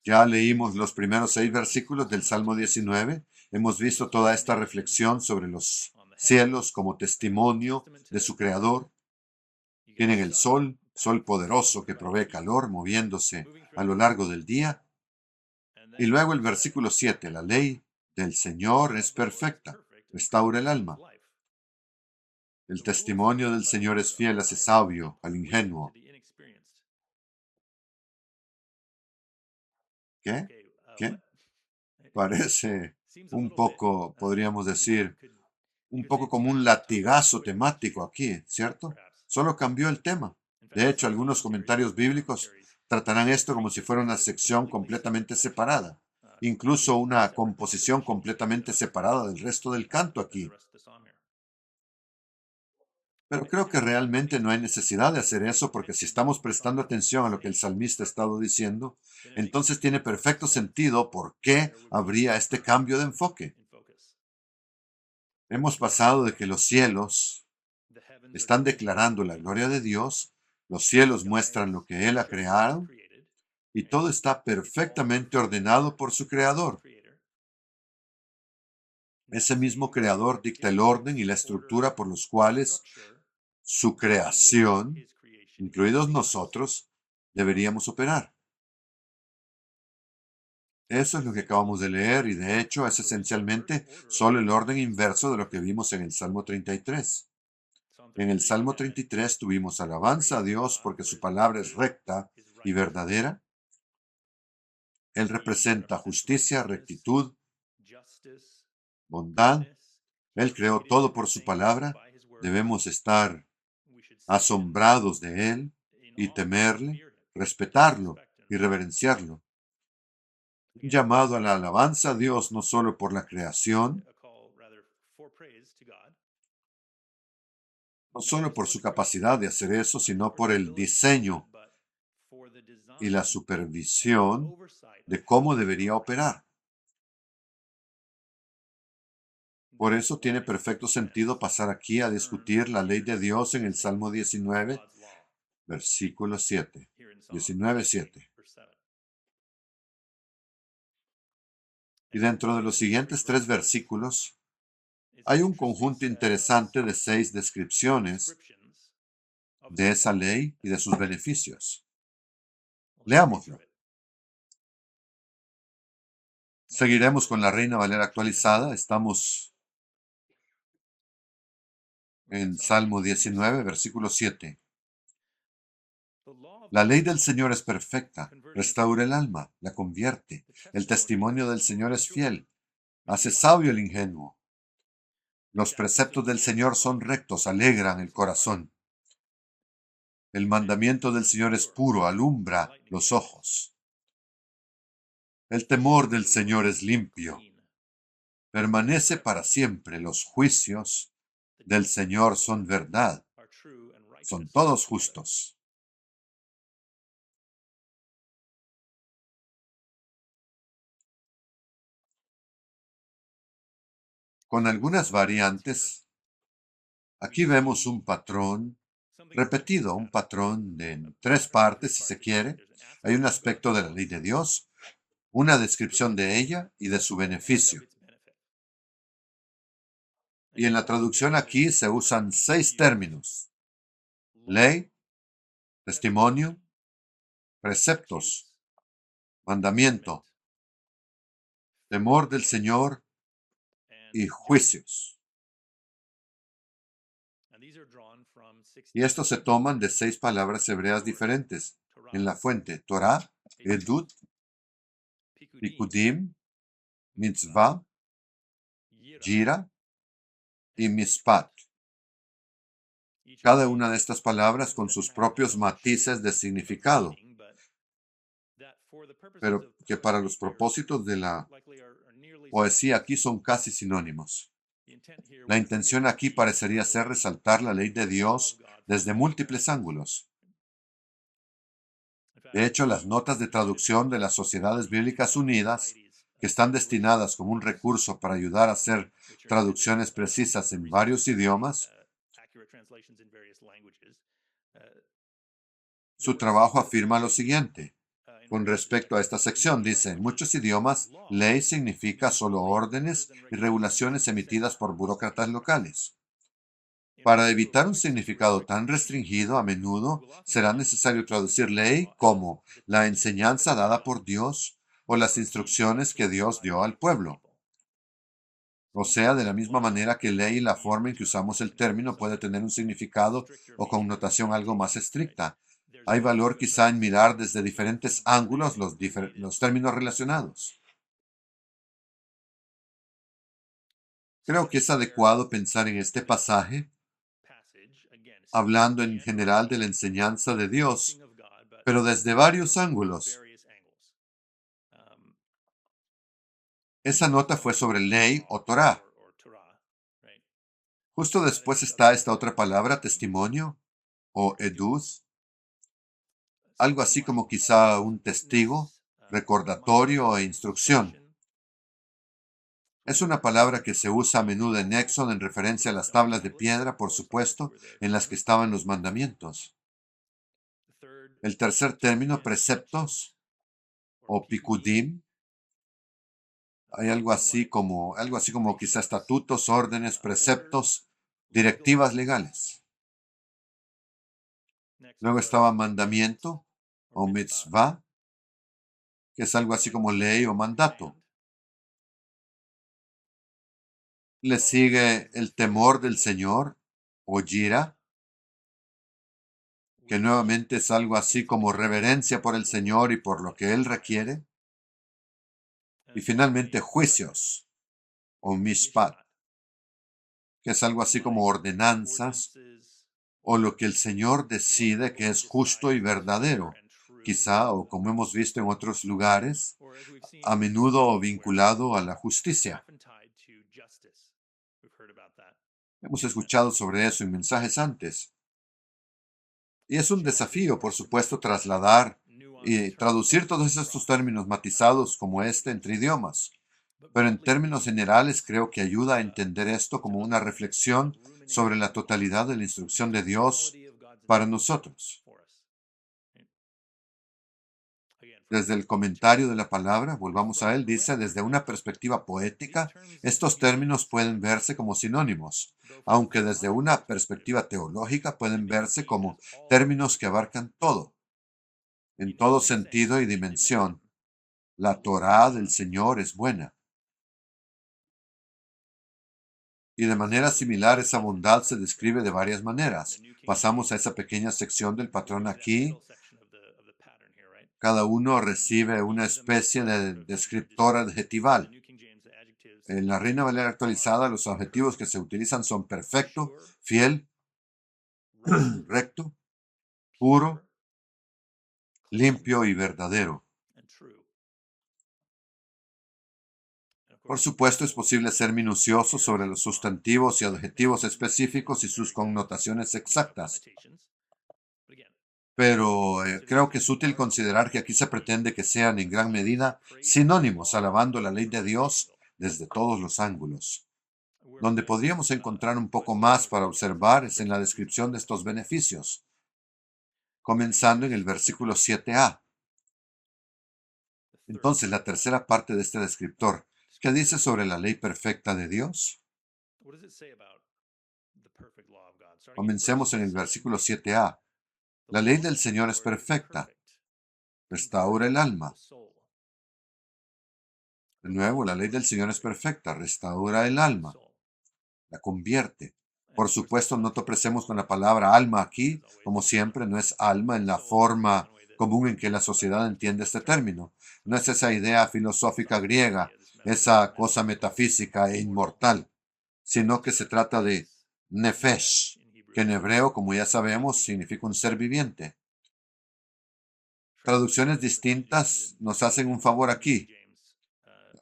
Ya leímos los primeros 6 versículos del Salmo 19. Hemos visto toda esta reflexión sobre los cielos como testimonio de su creador. Tienen el sol poderoso que provee calor moviéndose a lo largo del día. Y luego el versículo 7, la ley del Señor es perfecta, restaura el alma. El testimonio del Señor es fiel, hace sabio al ingenuo. ¿Qué? ¿Qué? Parece un poco, podríamos decir, un poco como un latigazo temático aquí, ¿cierto? Solo cambió el tema. De hecho, algunos comentarios bíblicos tratarán esto como si fuera una sección completamente separada, incluso una composición completamente separada del resto del canto aquí. Pero creo que realmente no hay necesidad de hacer eso porque si estamos prestando atención a lo que el salmista ha estado diciendo, entonces tiene perfecto sentido por qué habría este cambio de enfoque. Hemos pasado de que los cielos están declarando la gloria de Dios, los cielos muestran lo que Él ha creado y todo está perfectamente ordenado por su creador. Ese mismo creador dicta el orden y la estructura por los cuales su creación, incluidos nosotros, deberíamos operar. Eso es lo que acabamos de leer y de hecho es esencialmente solo el orden inverso de lo que vimos en el Salmo 33. En el Salmo 33 tuvimos alabanza a Dios porque su palabra es recta y verdadera. Él representa justicia, rectitud, bondad. Él creó todo por su palabra. Debemos estar asombrados de Él y temerle, respetarlo y reverenciarlo. Un llamado a la alabanza a Dios no solo por la creación, no solo por su capacidad de hacer eso, sino por el diseño y la supervisión de cómo debería operar. Por eso tiene perfecto sentido pasar aquí a discutir la ley de Dios en el Salmo 19, versículo 7. 19:7. Y dentro de los siguientes 3 versículos hay un conjunto interesante de 6 descripciones de esa ley y de sus beneficios. Leámoslo. Seguiremos con la Reina Valera actualizada. Estamos en Salmo 19, versículo 7. La ley del Señor es perfecta, restaura el alma, la convierte. El testimonio del Señor es fiel, hace sabio el ingenuo. Los preceptos del Señor son rectos, alegran el corazón. El mandamiento del Señor es puro, alumbra los ojos. El temor del Señor es limpio, permanece para siempre. Los juicios del Señor son verdad, son todos justos. Con algunas variantes, aquí vemos un patrón repetido, un patrón en 3 partes, si se quiere. Hay un aspecto de la ley de Dios, una descripción de ella y de su beneficio. Y en la traducción aquí se usan 6 términos: ley, testimonio, preceptos, mandamiento, temor del Señor y juicios. Y estos se toman de 6 palabras hebreas diferentes en la fuente: Torah, Edut, Pikudim, Mitzvah, Yira y Mishpat. Cada una de estas palabras con sus propios matices de significado, pero que para los propósitos de la poesía aquí son casi sinónimos. La intención aquí parecería ser resaltar la ley de Dios desde múltiples ángulos. De hecho, las notas de traducción de las Sociedades Bíblicas Unidas, que están destinadas como un recurso para ayudar a hacer traducciones precisas en varios idiomas, su trabajo afirma lo siguiente. Con respecto a esta sección, dice: en muchos idiomas, ley significa solo órdenes y regulaciones emitidas por burócratas locales. Para evitar un significado tan restringido, a menudo será necesario traducir ley como la enseñanza dada por Dios o las instrucciones que Dios dio al pueblo. O sea, de la misma manera que ley y la forma en que usamos el término puede tener un significado o connotación algo más estricta. Hay valor quizá en mirar desde diferentes ángulos los términos relacionados. Creo que es adecuado pensar en este pasaje hablando en general de la enseñanza de Dios, pero desde varios ángulos. Esa nota fue sobre ley o Torah. Justo después está esta otra palabra, testimonio o edud, algo así como quizá un testigo, recordatorio e instrucción. Es una palabra que se usa a menudo en Éxodo en referencia a las tablas de piedra, por supuesto, en las que estaban los mandamientos. El tercer término, preceptos o pikudim, hay algo así como quizá estatutos, órdenes, preceptos, directivas legales. Luego estaba mandamiento o mitzvah, que es algo así como ley o mandato. Le sigue el temor del Señor o yira, que nuevamente es algo así como reverencia por el Señor y por lo que Él requiere. Y finalmente juicios o mishpat, que es algo así como ordenanzas o lo que el Señor decide que es justo y verdadero, quizá, o como hemos visto en otros lugares, a menudo vinculado a la justicia. Hemos escuchado sobre eso en mensajes antes. Y es un desafío, por supuesto, trasladar y traducir todos estos términos matizados como este entre idiomas. Pero en términos generales creo que ayuda a entender esto como una reflexión sobre la totalidad de la instrucción de Dios para nosotros. Desde el comentario de la palabra, volvamos a él, dice, desde una perspectiva poética, estos términos pueden verse como sinónimos, aunque desde una perspectiva teológica pueden verse como términos que abarcan todo. En todo sentido y dimensión, la Torá del Señor es buena. Y de manera similar, esa bondad se describe de varias maneras. Pasamos a esa pequeña sección del patrón aquí. Cada uno recibe una especie de descriptor adjetival. En la Reina Valera actualizada, los adjetivos que se utilizan son perfecto, fiel, recto, puro, limpio y verdadero. Por supuesto, es posible ser minucioso sobre los sustantivos y adjetivos específicos y sus connotaciones exactas. Pero creo que es útil considerar que aquí se pretende que sean en gran medida sinónimos, alabando la ley de Dios desde todos los ángulos. Donde podríamos encontrar un poco más para observar es en la descripción de estos beneficios, comenzando en el versículo 7a. Entonces, la tercera parte de este descriptor, ¿qué dice sobre la ley perfecta de Dios? Comencemos en el versículo 7a. La ley del Señor es perfecta, restaura el alma. De nuevo, la ley del Señor es perfecta, restaura el alma, la convierte. Por supuesto, no tropecemos con la palabra alma aquí, como siempre, no es alma en la forma común en que la sociedad entiende este término. No es esa idea filosófica griega, esa cosa metafísica e inmortal, sino que se trata de nefesh, que en hebreo, como ya sabemos, significa un ser viviente. Traducciones distintas nos hacen un favor aquí.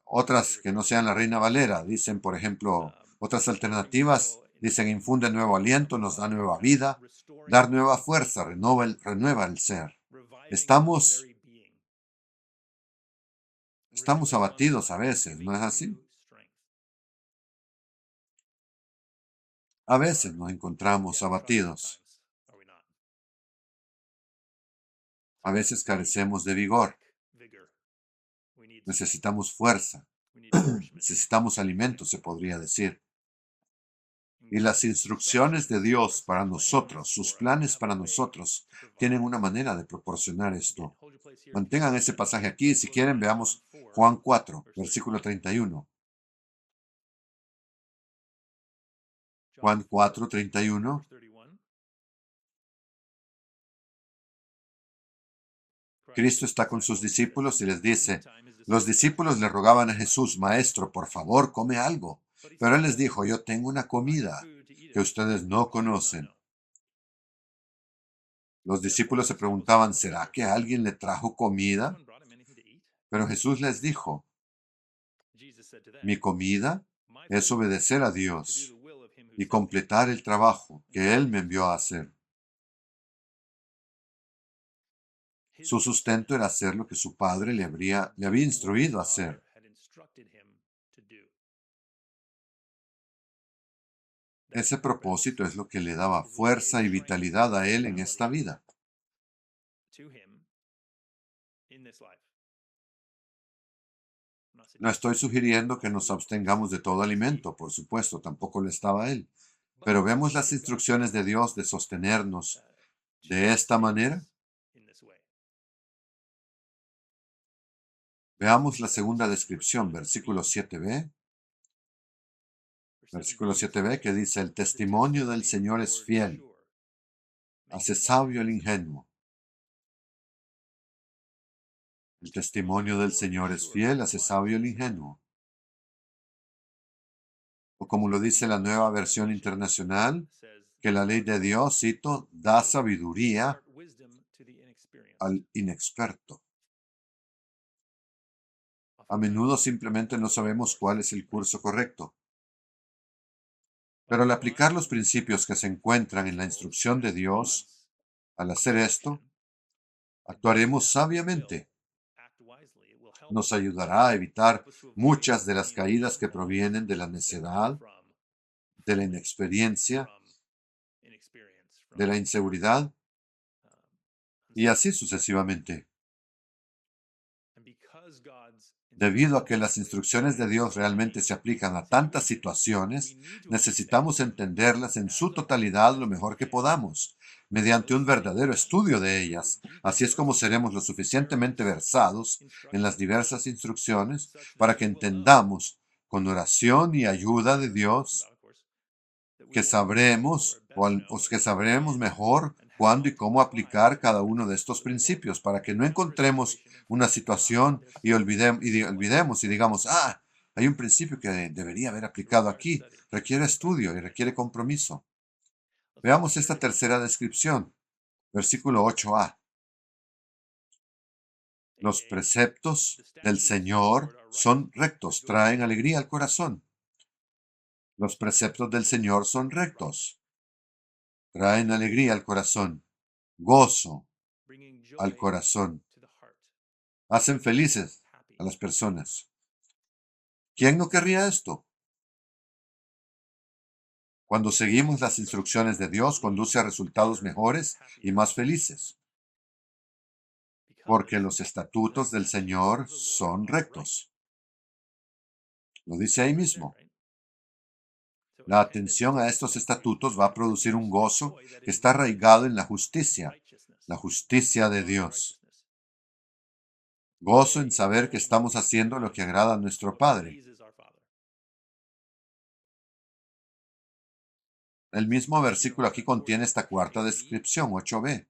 Otras que no sean la Reina Valera dicen, por ejemplo, otras alternativas dicen infunde nuevo aliento, nos da nueva vida, dar nueva fuerza, renueva el ser. Estamos, estamos abatidos a veces, ¿no es así? A veces nos encontramos abatidos. A veces carecemos de vigor. Necesitamos fuerza. Necesitamos alimento, se podría decir. Y las instrucciones de Dios para nosotros, sus planes para nosotros, tienen una manera de proporcionar esto. Mantengan ese pasaje aquí. Si quieren, veamos Juan 4, versículo 31. Juan 4, 31. Cristo está con sus discípulos y les dice, los discípulos le rogaban a Jesús, Maestro, por favor, come algo. Pero él les dijo, yo tengo una comida que ustedes no conocen. Los discípulos se preguntaban, ¿será que alguien le trajo comida? Pero Jesús les dijo, mi comida es obedecer a Dios y completar el trabajo que Él me envió a hacer. Su sustento era hacer lo que su padre le había instruido a hacer. Ese propósito es lo que le daba fuerza y vitalidad a él en esta vida. No estoy sugiriendo que nos abstengamos de todo alimento, por supuesto, tampoco lo estaba él. Pero vemos las instrucciones de Dios de sostenernos de esta manera. Veamos la segunda descripción, versículo 7b. Versículo 7b que dice, el testimonio del Señor es fiel, hace sabio el ingenuo. El testimonio del Señor es fiel, hace sabio el ingenuo. O como lo dice la nueva versión internacional, que la ley de Dios, cito, da sabiduría al inexperto. A menudo simplemente no sabemos cuál es el curso correcto. Pero al aplicar los principios que se encuentran en la instrucción de Dios, al hacer esto, actuaremos sabiamente. Nos ayudará a evitar muchas de las caídas que provienen de la necedad, de la inexperiencia, de la inseguridad y así sucesivamente. Debido a que las instrucciones de Dios realmente se aplican a tantas situaciones, necesitamos entenderlas en su totalidad lo mejor que podamos, mediante un verdadero estudio de ellas. Así es como seremos lo suficientemente versados en las diversas instrucciones para que entendamos, con oración y ayuda de Dios, que sabremos que sabremos mejor cuándo y cómo aplicar cada uno de estos principios para que no encontremos una situación y olvidemos y digamos, hay un principio que debería haber aplicado aquí. Requiere estudio y requiere compromiso. Veamos esta tercera descripción, versículo 8a. Los preceptos del Señor son rectos, traen alegría al corazón. Los preceptos del Señor son rectos, traen alegría al corazón, gozo al corazón, hacen felices a las personas. ¿Quién no querría esto? Cuando seguimos las instrucciones de Dios, conduce a resultados mejores y más felices, porque los estatutos del Señor son rectos. Lo dice ahí mismo. La atención a estos estatutos va a producir un gozo que está arraigado en la justicia de Dios. Gozo en saber que estamos haciendo lo que agrada a nuestro Padre. El mismo versículo aquí contiene esta cuarta descripción, 8b.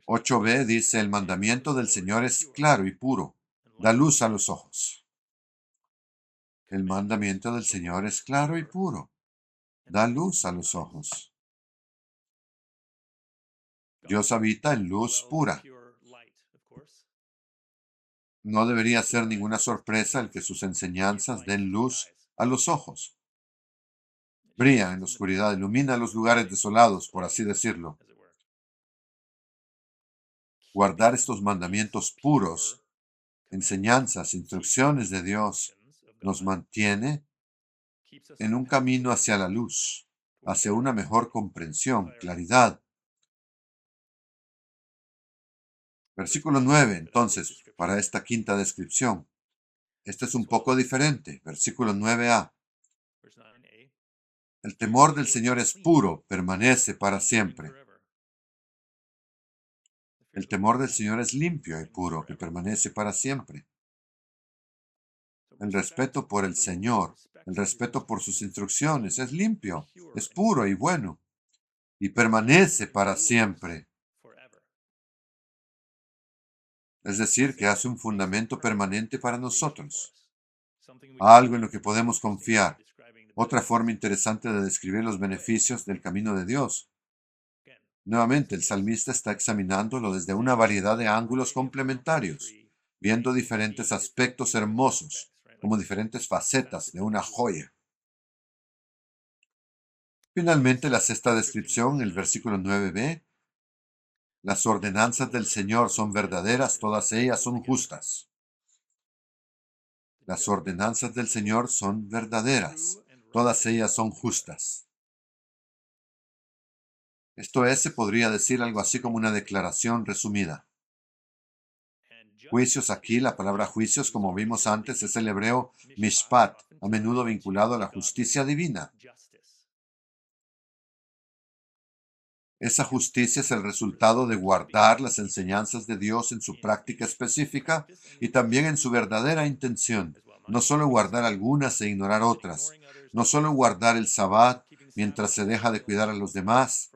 8b dice, el mandamiento del Señor es claro y puro, da luz a los ojos. El mandamiento del Señor es claro y puro, da luz a los ojos. Dios habita en luz pura. No debería ser ninguna sorpresa el que sus enseñanzas den luz a los ojos. Brilla en la oscuridad, ilumina los lugares desolados, por así decirlo. Guardar estos mandamientos puros, enseñanzas, instrucciones de Dios, nos mantiene en un camino hacia la luz, hacia una mejor comprensión, claridad. Versículo 9, entonces, para esta quinta descripción. Este es un poco diferente. Versículo 9a. El temor del Señor es puro, permanece para siempre. El temor del Señor es limpio y puro, que permanece para siempre. El respeto por el Señor, el respeto por sus instrucciones, es limpio, es puro y bueno, y permanece para siempre. Es decir, que hace un fundamento permanente para nosotros, algo en lo que podemos confiar. Otra forma interesante de describir los beneficios del camino de Dios. Nuevamente, el salmista está examinándolo desde una variedad de ángulos complementarios, viendo diferentes aspectos hermosos, como diferentes facetas de una joya. Finalmente, la sexta descripción, el versículo 9b, las ordenanzas del Señor son verdaderas, todas ellas son justas. Las ordenanzas del Señor son verdaderas, todas ellas son justas. Esto es, se podría decir algo así como una declaración resumida. Juicios aquí, la palabra juicios, como vimos antes, es el hebreo mishpat, a menudo vinculado a la justicia divina. Esa justicia es el resultado de guardar las enseñanzas de Dios en su práctica específica y también en su verdadera intención. No solo guardar algunas e ignorar otras. No solo guardar el sabbat mientras se deja de cuidar a los demás.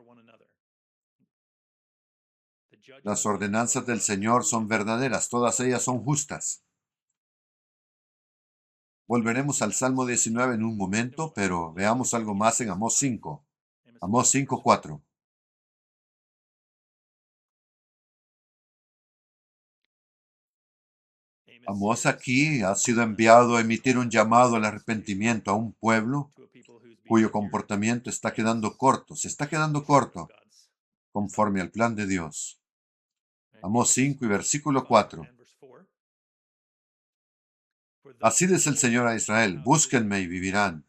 Las ordenanzas del Señor son verdaderas, todas ellas son justas. Volveremos al Salmo 19 en un momento, pero veamos algo más en Amós 5. Amós 5:4. Amós aquí ha sido enviado a emitir un llamado al arrepentimiento a un pueblo cuyo comportamiento está quedando corto, se está quedando corto conforme al plan de Dios. Amós 5 y versículo 4. Así dice el Señor a Israel, búsquenme y vivirán.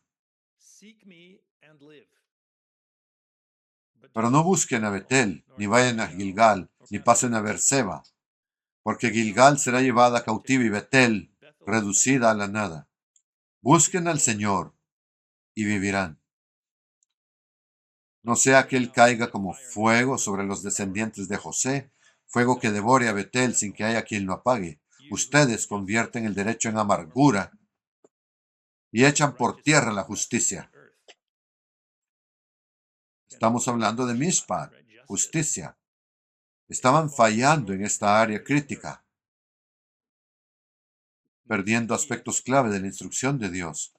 Pero no busquen a Betel, ni vayan a Gilgal, ni pasen a Beerseba, porque Gilgal será llevada cautiva y Betel reducida a la nada. Busquen al Señor y vivirán. No sea que Él caiga como fuego sobre los descendientes de José, fuego que devore a Betel sin que haya quien lo apague. Ustedes convierten el derecho en amargura y echan por tierra la justicia. Estamos hablando de Mishpat, justicia. Estaban fallando en esta área crítica, perdiendo aspectos clave de la instrucción de Dios.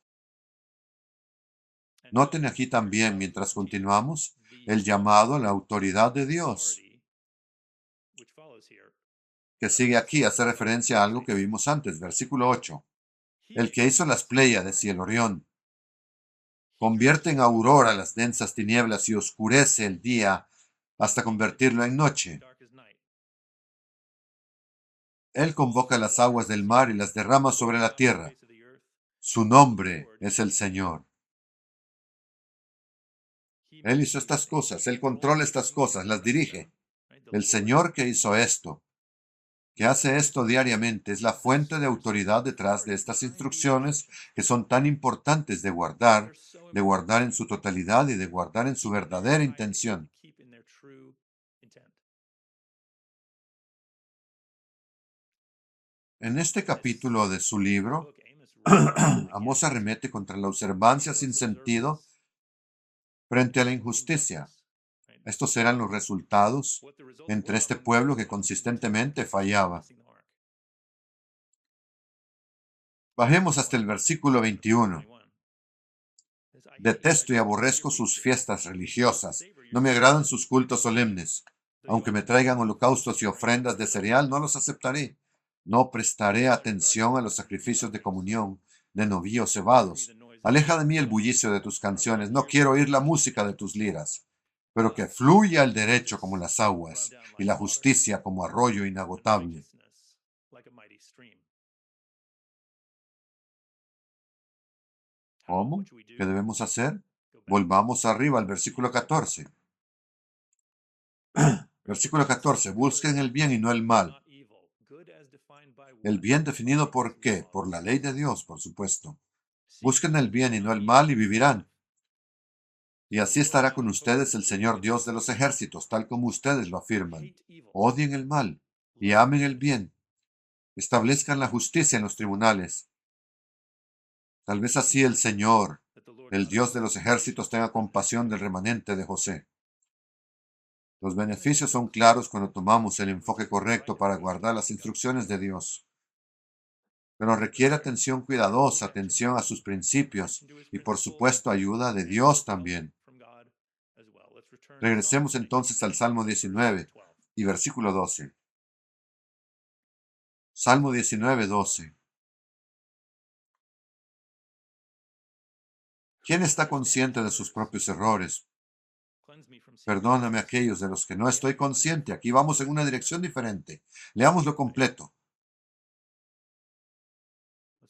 Noten aquí también, mientras continuamos, el llamado a la autoridad de Dios, que sigue aquí, hace referencia a algo que vimos antes, versículo 8. El que hizo las Pléyades y el Orión, convierte en aurora las densas tinieblas y oscurece el día hasta convertirlo en noche. Él convoca las aguas del mar y las derrama sobre la tierra. Su nombre es el Señor. Él hizo estas cosas, Él controla estas cosas, las dirige. El Señor que hizo esto, que hace esto diariamente, es la fuente de autoridad detrás de estas instrucciones que son tan importantes de guardar en su totalidad y de guardar en su verdadera intención. En este capítulo de su libro, Amós arremete contra la observancia sin sentido frente a la injusticia. Estos eran los resultados entre este pueblo que consistentemente fallaba. Bajemos hasta el versículo 21. Detesto y aborrezco sus fiestas religiosas. No me agradan sus cultos solemnes. Aunque me traigan holocaustos y ofrendas de cereal, no los aceptaré. No prestaré atención a los sacrificios de comunión, de novillos cebados. Aleja de mí el bullicio de tus canciones. No quiero oír la música de tus liras. Pero que fluya el derecho como las aguas y la justicia como arroyo inagotable. ¿Cómo? ¿Qué debemos hacer? Volvamos arriba al versículo 14. Versículo 14. Busquen el bien y no el mal. El bien definido por qué? Por la ley de Dios, por supuesto. Busquen el bien y no el mal y vivirán. Y así estará con ustedes el Señor Dios de los ejércitos, tal como ustedes lo afirman. Odien el mal y amen el bien. Establezcan la justicia en los tribunales. Tal vez así el Señor, el Dios de los ejércitos, tenga compasión del remanente de José. Los beneficios son claros cuando tomamos el enfoque correcto para guardar las instrucciones de Dios, pero requiere atención cuidadosa, atención a sus principios y por supuesto ayuda de Dios también. Regresemos entonces al Salmo 19 y versículo 12. Salmo 19, 12. ¿Quién está consciente de sus propios errores? Perdóname aquellos de los que no estoy consciente. Aquí vamos en una dirección diferente. Leámoslo completo.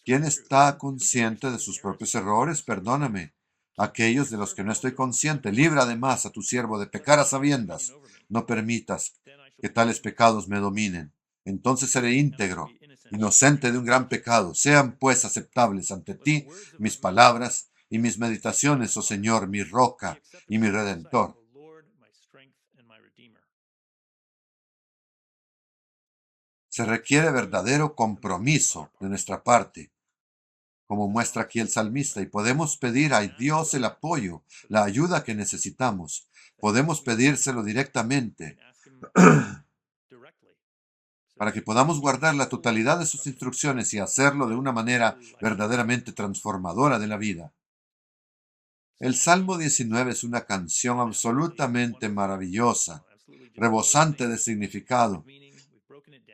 ¿Quién está consciente de sus propios errores? Perdóname. Aquellos de los que no estoy consciente. Libra además a tu siervo de pecar a sabiendas. No permitas que tales pecados me dominen. Entonces seré íntegro, inocente de un gran pecado. Sean pues aceptables ante ti mis palabras y mis meditaciones, oh Señor, mi roca y mi redentor. Se requiere verdadero compromiso de nuestra parte, como muestra aquí el salmista, y podemos pedir a Dios el apoyo, la ayuda que necesitamos. Podemos pedírselo directamente para que podamos guardar la totalidad de sus instrucciones y hacerlo de una manera verdaderamente transformadora de la vida. El Salmo 19 es una canción absolutamente maravillosa, rebosante de significado.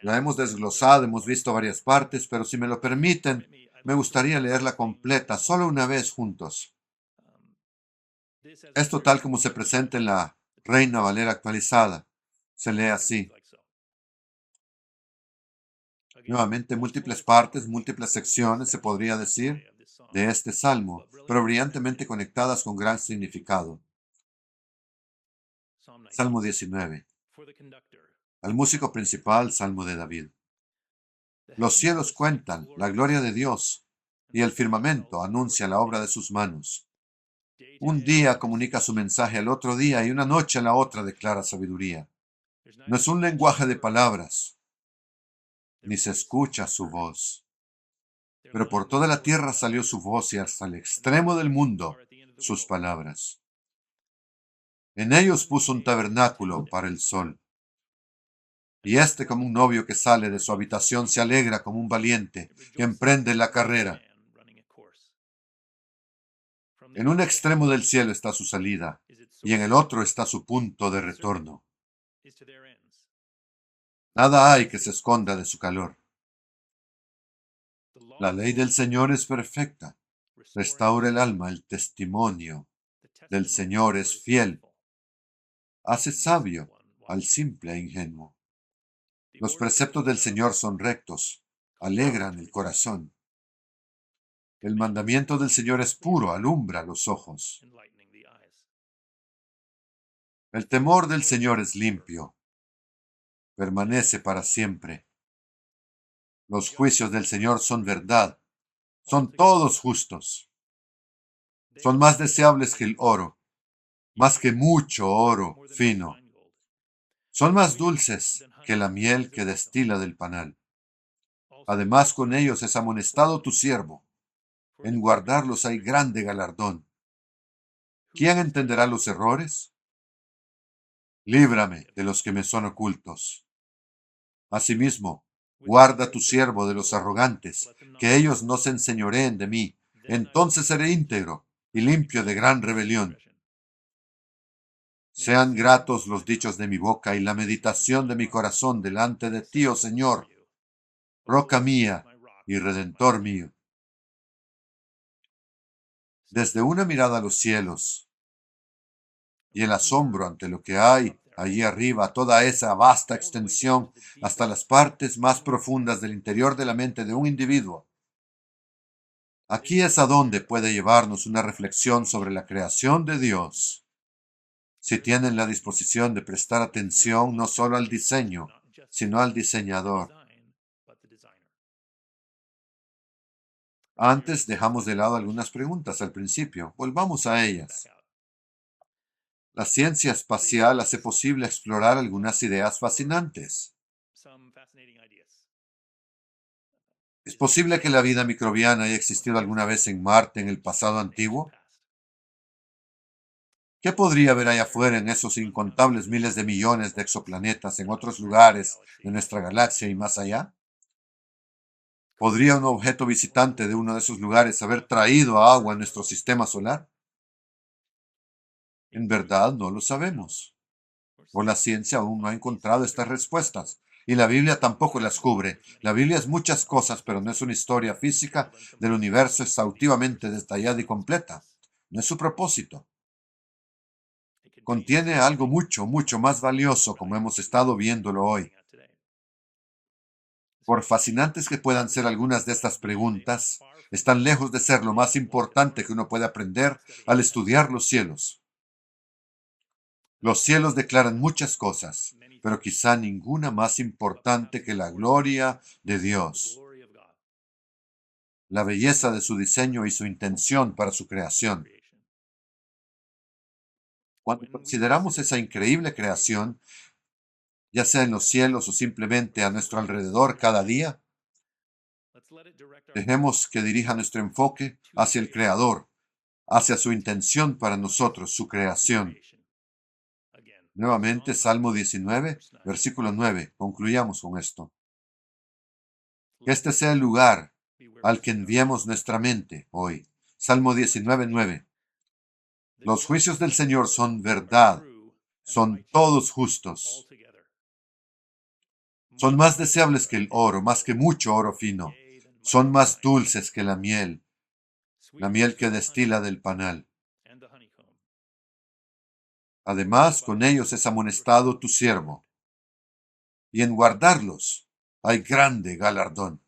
La hemos desglosado, hemos visto varias partes, pero si me lo permiten, me gustaría leerla completa, solo una vez juntos. Esto tal como se presenta en la Reina Valera actualizada. Se lee así. Nuevamente, múltiples partes, múltiples secciones, se podría decir, de este salmo, pero brillantemente conectadas con gran significado. Salmo 19. Al músico principal, Salmo de David. Los cielos cuentan la gloria de Dios, y el firmamento anuncia la obra de sus manos. Un día comunica su mensaje al otro día y una noche a la otra declara sabiduría. No es un lenguaje de palabras, ni se escucha su voz. Pero por toda la tierra salió su voz y hasta el extremo del mundo sus palabras. En ellos puso un tabernáculo para el sol. Y éste, como un novio que sale de su habitación, se alegra como un valiente que emprende la carrera. En un extremo del cielo está su salida, y en el otro está su punto de retorno. Nada hay que se esconda de su calor. La ley del Señor es perfecta, restaura el alma, el testimonio del Señor es fiel, hace sabio al simple e ingenuo. Los preceptos del Señor son rectos, alegran el corazón. El mandamiento del Señor es puro, alumbra los ojos. El temor del Señor es limpio, permanece para siempre. Los juicios del Señor son verdad, son todos justos. Son más deseables que el oro, más que mucho oro fino. Son más dulces que la miel que destila del panal. Además, con ellos es amonestado tu siervo. En guardarlos hay grande galardón. ¿Quién entenderá los errores? Líbrame de los que me son ocultos. Asimismo, guarda tu siervo de los arrogantes, que ellos no se enseñoreen de mí. Entonces seré íntegro y limpio de gran rebelión. Sean gratos los dichos de mi boca y la meditación de mi corazón delante de ti, oh Señor, roca mía y redentor mío. Desde una mirada a los cielos y el asombro ante lo que hay allí arriba, toda esa vasta extensión hasta las partes más profundas del interior de la mente de un individuo. Aquí es a donde puede llevarnos una reflexión sobre la creación de Dios. Si tienen la disposición de prestar atención no solo al diseño, sino al diseñador. Antes dejamos de lado algunas preguntas al principio. Volvamos a ellas. La ciencia espacial hace posible explorar algunas ideas fascinantes. ¿Es posible que la vida microbiana haya existido alguna vez en Marte en el pasado antiguo? ¿Qué podría haber allá afuera en esos incontables miles de millones de exoplanetas en otros lugares de nuestra galaxia y más allá? ¿Podría un objeto visitante de uno de esos lugares haber traído agua a nuestro sistema solar? En verdad no lo sabemos, o la ciencia aún no ha encontrado estas respuestas, y la Biblia tampoco las cubre. La Biblia es muchas cosas, pero no es una historia física del universo exhaustivamente detallada y completa. No es su propósito. Contiene algo mucho, mucho más valioso, como hemos estado viéndolo hoy. Por fascinantes que puedan ser algunas de estas preguntas, están lejos de ser lo más importante que uno puede aprender al estudiar los cielos. Los cielos declaran muchas cosas, pero quizá ninguna más importante que la gloria de Dios, la belleza de su diseño y su intención para su creación. Cuando consideramos esa increíble creación, ya sea en los cielos o simplemente a nuestro alrededor cada día, dejemos que dirija nuestro enfoque hacia el Creador, hacia su intención para nosotros, su creación. Nuevamente, Salmo 19, versículo 9. Concluyamos con esto. Que este sea el lugar al que enviemos nuestra mente hoy. Salmo 19, 9. Los juicios del Señor son verdad, son todos justos. Son más deseables que el oro, más que mucho oro fino. Son más dulces que la miel que destila del panal. Además, con ellos es amonestado tu siervo, y en guardarlos hay grande galardón.